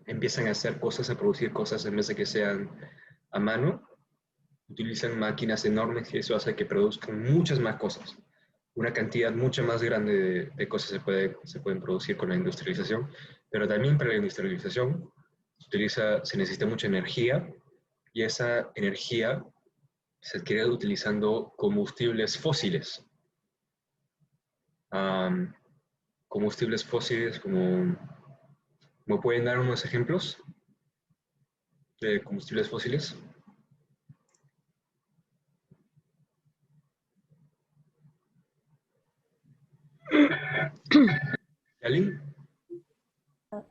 empiezan a hacer cosas, a producir cosas en vez de que sean a mano. Utilizan máquinas enormes y eso hace que produzcan muchas más cosas. Una cantidad mucho más grande de cosas se pueden producir con la industrialización, pero también para la industrialización se necesita mucha energía y esa energía se adquiere utilizando combustibles fósiles. Combustibles fósiles como... ¿Me pueden dar unos ejemplos de combustibles fósiles? ¿Alguien?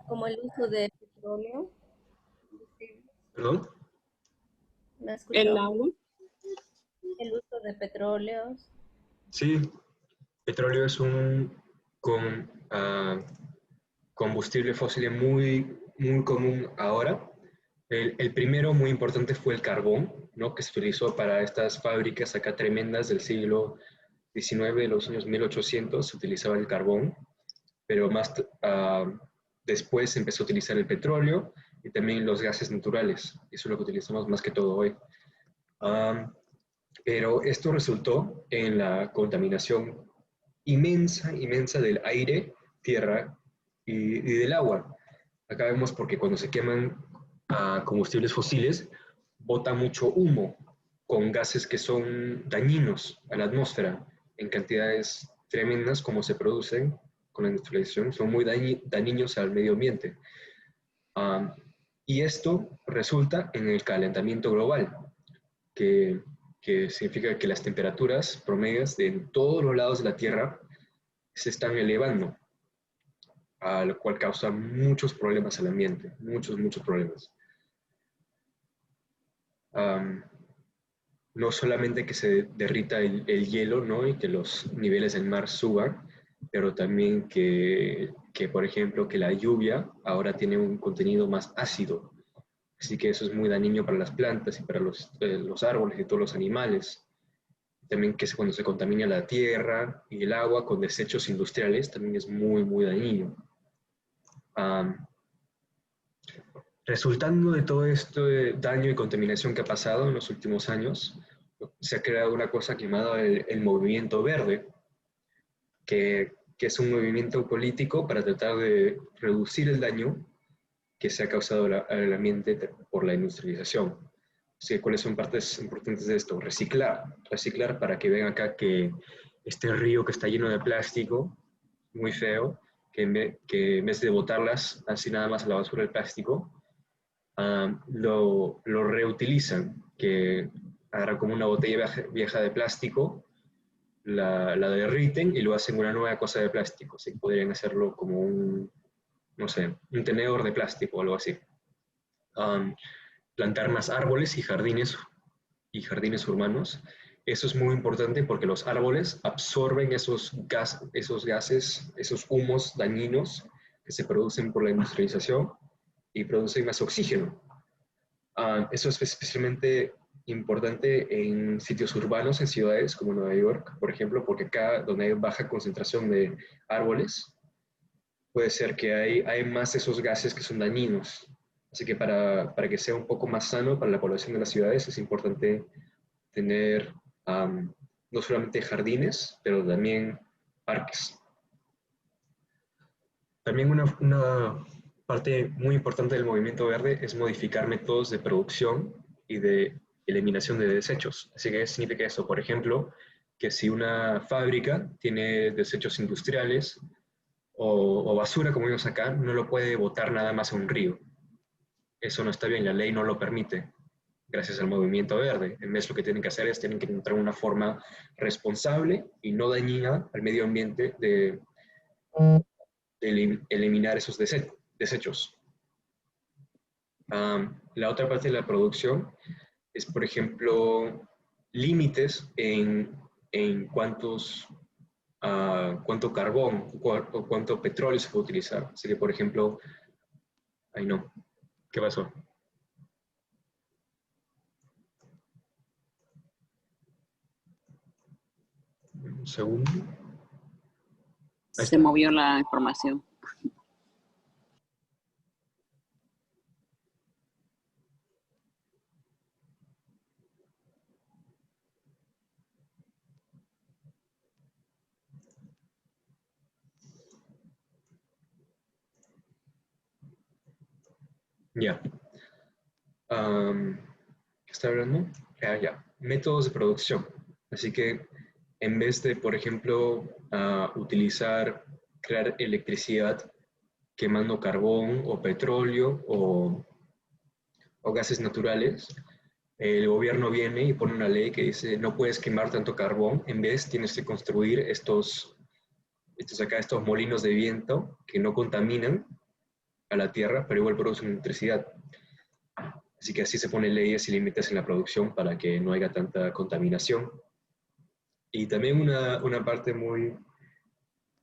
Como el uso de petróleo. ¿Perdón? ¿Me has El escuchado? agua. El uso de petróleos. Sí, petróleo es un combustible fósil muy, muy común ahora. El primero muy importante fue el carbón, ¿no? Que se utilizó para estas fábricas acá tremendas del siglo XIX, de los años 1800, se utilizaba el carbón, pero después se empezó a utilizar el petróleo y también los gases naturales. Eso es lo que utilizamos más que todo hoy. Pero esto resultó en la contaminación inmensa, inmensa del aire, tierra y del agua. Acá vemos porque cuando se queman combustibles fósiles, bota mucho humo con gases que son dañinos a la atmósfera en cantidades tremendas como se producen con la industrialización, son muy dañinos al medio ambiente. Y esto resulta en el calentamiento global, que significa que las temperaturas promedias de todos los lados de la Tierra se están elevando, a lo cual causa muchos problemas al ambiente, muchos, muchos problemas. No solamente que se derrita el hielo, ¿no? Y que los niveles del mar suban, pero también que, por ejemplo, que la lluvia ahora tiene un contenido más ácido. Así que eso es muy dañino para las plantas y para los árboles y todos los animales. También que cuando se contamina la tierra y el agua con desechos industriales también es muy, muy dañino. Resultando de todo este daño y contaminación que ha pasado en los últimos años, se ha creado una cosa llamada el movimiento verde, que es un movimiento político para tratar de reducir el daño que se ha causado al ambiente por la industrialización. Así que, ¿cuáles son partes importantes de esto? Reciclar para que vean acá que este río que está lleno de plástico, muy feo, que en vez de botarlas así nada más a la basura el plástico, lo reutilizan, que agarran como una botella vieja de plástico, la derriten y lo hacen una nueva cosa de plástico. Así que podrían hacerlo como no sé, un tenedor de plástico o algo así. Plantar más árboles y jardines urbanos. Eso es muy importante porque los árboles absorben esos gases, esos humos dañinos que se producen por la industrialización y producen más oxígeno. Eso es especialmente importante en sitios urbanos, en ciudades como Nueva York, por ejemplo, porque acá donde hay baja concentración de árboles, puede ser que hay más esos gases que son dañinos. Así que para que sea un poco más sano para la población de las ciudades es importante tener no solamente jardines, pero también parques. También una parte muy importante del movimiento verde es modificar métodos de producción y de eliminación de desechos. Así que, ¿qué significa eso? Por ejemplo, que si una fábrica tiene desechos industriales o basura, como vimos acá, no lo puede botar nada más a un río. Eso no está bien, la ley no lo permite, gracias al movimiento verde. En vez, lo que tienen que hacer es tienen que encontrar una forma responsable y no dañina al medio ambiente de eliminar esos desechos. La otra parte de la producción es, por ejemplo, límites en cuánto carbón o cuánto petróleo se puede utilizar. Así que, por ejemplo, ay no, ¿qué pasó? segundo. Ahí Se está. movió la información. Ya. ¿Qué está hablando? Ya. Métodos de producción. Así que en vez de, por ejemplo, crear electricidad quemando carbón o petróleo o gases naturales, el gobierno viene y pone una ley que dice no puedes quemar tanto carbón, en vez tienes que construir estos molinos de viento que no contaminan a la tierra, pero igual producen electricidad. Así que así se ponen leyes y límites en la producción para que no haya tanta contaminación. Y también una parte muy,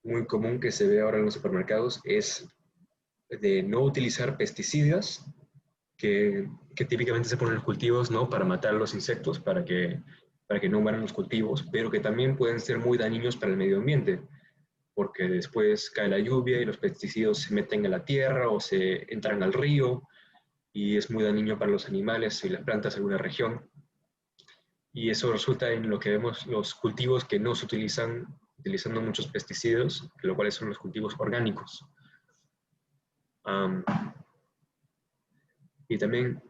muy común que se ve ahora en los supermercados es de no utilizar pesticidas que típicamente se ponen en los cultivos, ¿no? Para matar los insectos, para que no mueran los cultivos, pero que también pueden ser muy dañinos para el medio ambiente, porque después cae la lluvia y los pesticidas se meten en la tierra o se entran al río y es muy dañino para los animales y las plantas de alguna región. Y eso resulta en lo que vemos los cultivos que no se utilizan utilizando muchos pesticidas, lo cual son los cultivos orgánicos. Y también,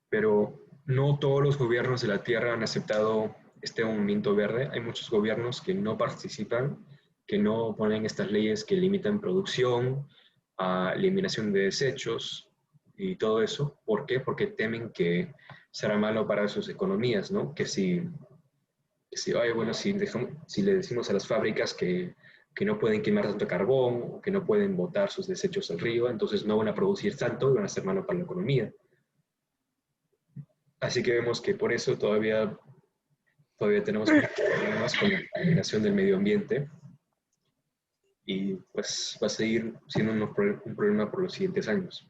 pero no todos los gobiernos de la Tierra han aceptado este movimiento verde. Hay muchos gobiernos que no participan, que no ponen estas leyes que limitan producción, eliminación de desechos y todo eso. ¿Por qué? Porque temen que será malo para sus economías, ¿no? Que si le decimos a las fábricas que no pueden quemar tanto carbón, o que no pueden botar sus desechos al río, entonces no van a producir tanto y van a ser malo para la economía. Así que vemos que por eso todavía tenemos problemas con la contaminación del medio ambiente y pues va a seguir siendo un problema por los siguientes años.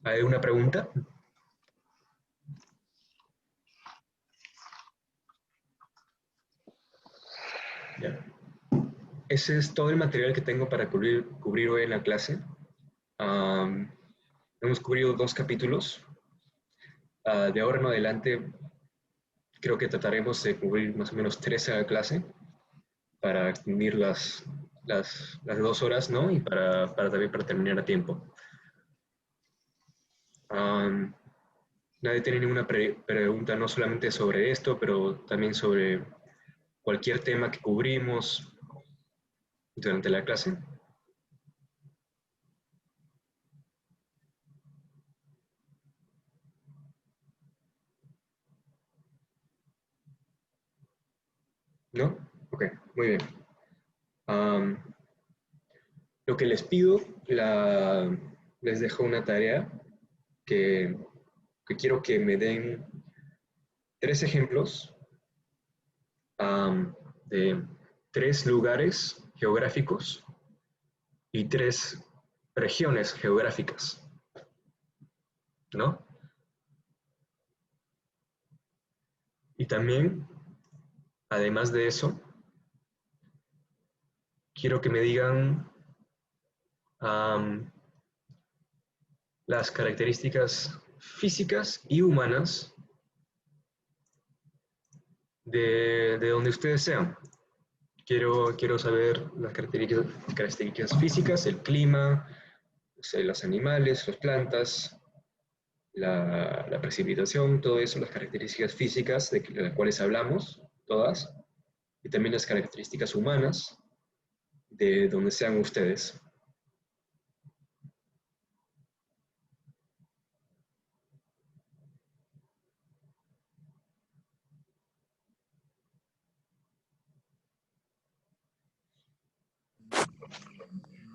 ¿Hay una pregunta? Ya. Ese es todo el material que tengo para cubrir hoy en la clase. Hemos cubrido 2 capítulos. De ahora en adelante, creo que trataremos de cubrir más o menos 3 a la clase para extender las 2 horas, ¿no? Y también para terminar a tiempo. Nadie tiene ninguna pregunta, no solamente sobre esto, pero también sobre cualquier tema que cubrimos durante la clase. ¿No? Ok, muy bien. Lo que les pido, les dejo una tarea que quiero que me den 3 ejemplos de 3 lugares geográficos y 3 regiones geográficas, ¿no? Y también, además de eso, quiero que me digan las características físicas y humanas de donde ustedes sean. Quiero saber las características físicas, el clima, los animales, las plantas, la precipitación, todo eso, las características físicas de las cuales hablamos, todas, y también las características humanas de donde sean ustedes.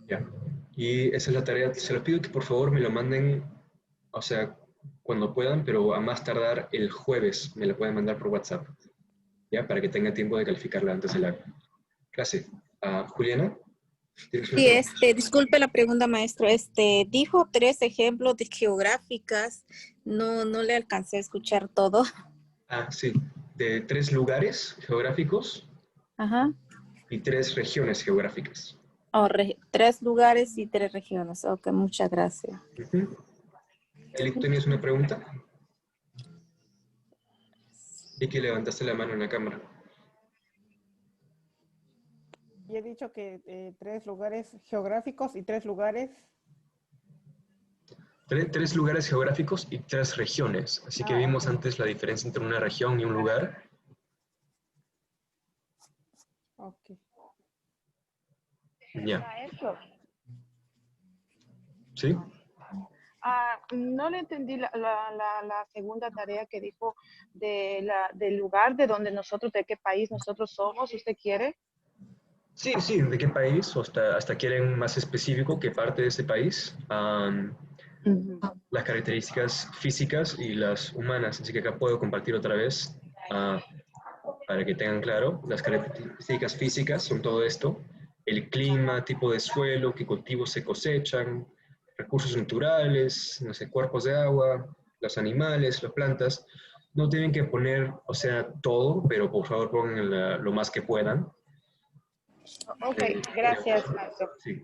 Ya. Y esa es la tarea. Se los pido que por favor me lo manden, o sea, cuando puedan, pero a más tardar el jueves me lo pueden mandar por WhatsApp, ¿ya? Para que tenga tiempo de calificarla antes de la clase. Juliana, ¿tienes una Sí, pregunta? disculpe la pregunta, maestro. Dijo 3 ejemplos de geográficas. No le alcancé a escuchar todo. Sí. de 3 lugares geográficos Ajá. y 3 regiones geográficas. 3 lugares y 3 regiones. Ok, muchas gracias. Eli, ¿tenías una pregunta? Y que levantaste la mano en la cámara. Y he dicho que 3 lugares geográficos y 3 lugares. 3 lugares geográficos y 3 regiones. Así que vimos antes la diferencia entre una región y un lugar. Ok. Ya. Maestro, ¿Sí? no le entendí la segunda tarea que dijo del lugar de donde nosotros, de qué país nosotros somos. ¿Usted quiere? Sí, sí. ¿De qué país? O hasta quieren más específico qué parte de ese país. Las características físicas y las humanas. Así que acá puedo compartir otra vez para que tengan claro. Las características físicas son todo esto. El clima, tipo de suelo, qué cultivos se cosechan, recursos naturales, no sé, cuerpos de agua, los animales, las plantas. No tienen que poner, o sea, todo, pero por favor pongan lo más que puedan. Ok, gracias, maestro. Sí.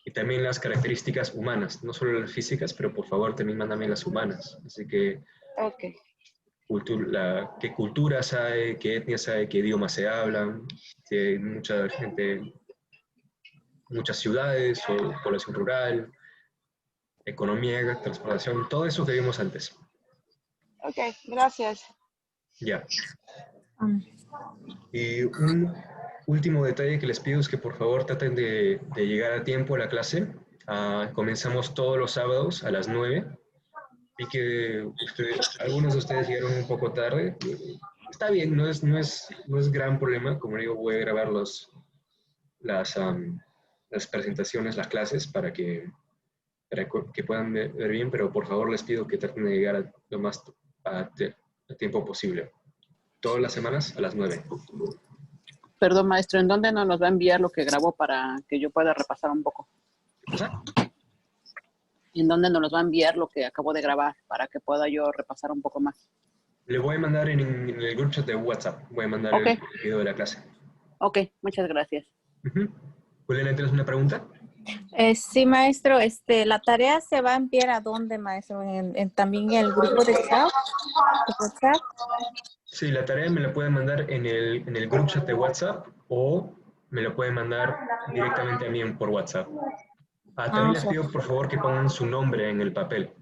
Y también las características humanas, no solo las físicas, pero por favor también mándame las humanas. Así que, Ok. qué culturas hay, qué etnias hay, qué idiomas se hablan, si hay mucha gente, muchas ciudades o población rural, economía, transportación, todo eso que vimos antes. Ok, gracias. Ya. Y un último detalle que les pido es que por favor traten de llegar a tiempo a la clase. Comenzamos todos los sábados a las 9. Vi que algunos de ustedes llegaron un poco tarde. Está bien, no es gran problema. Como digo, voy a grabar las presentaciones, las clases, para que puedan ver bien, pero por favor les pido que traten de llegar lo más a tiempo posible. Todas las semanas a las 9. Perdón, maestro, ¿en dónde nos va a enviar lo que grabó para que yo pueda repasar un poco? ¿En dónde nos va a enviar lo que acabo de grabar para que pueda yo repasar un poco más? Le voy a mandar en el grupo chat de WhatsApp. Voy a mandar el video de la clase. Ok, muchas gracias. Juliana, ¿tienes una pregunta? Sí, maestro. ¿La tarea se va a enviar a dónde, maestro? ¿También en el grupo de WhatsApp? Sí, la tarea me la pueden mandar en el grupo chat de WhatsApp o me lo pueden mandar directamente a mí por WhatsApp. También les pido por favor que pongan su nombre en el papel.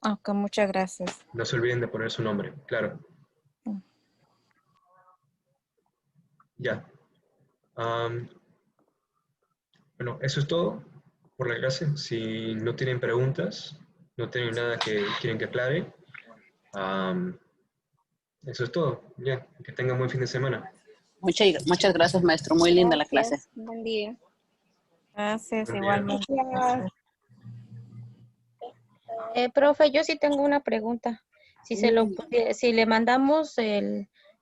Ok, muchas gracias. No se olviden de poner su nombre, claro. Ya. Bueno, eso es todo por la clase. Si no tienen preguntas, no tienen nada que quieren que aclare, eso es todo. Ya, que tengan buen fin de semana. Muchas gracias, maestro. Muy linda la clase. Buen día. Gracias, Buen día. igualmente. Profe, yo sí tengo una pregunta. Si le mandamos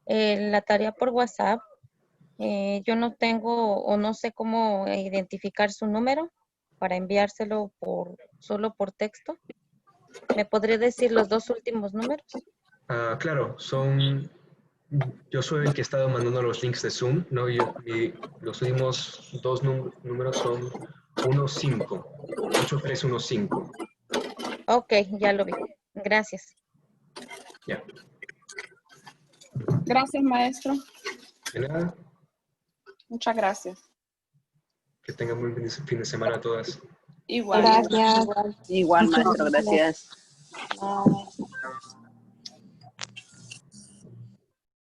la tarea por WhatsApp, yo no tengo o no sé cómo identificar su número para enviárselo solo por texto. ¿Me podría decir los 2 últimos números? Claro, yo soy el que he estado mandando los links de Zoom, ¿no? Los últimos 2 números son 8315. Ok, ya lo vi. Gracias. Ya. Gracias, maestro. De nada, Muchas gracias. que tengan buen fin de semana a todas. Igual. Gracias. Igual, maestro, gracias. Bye.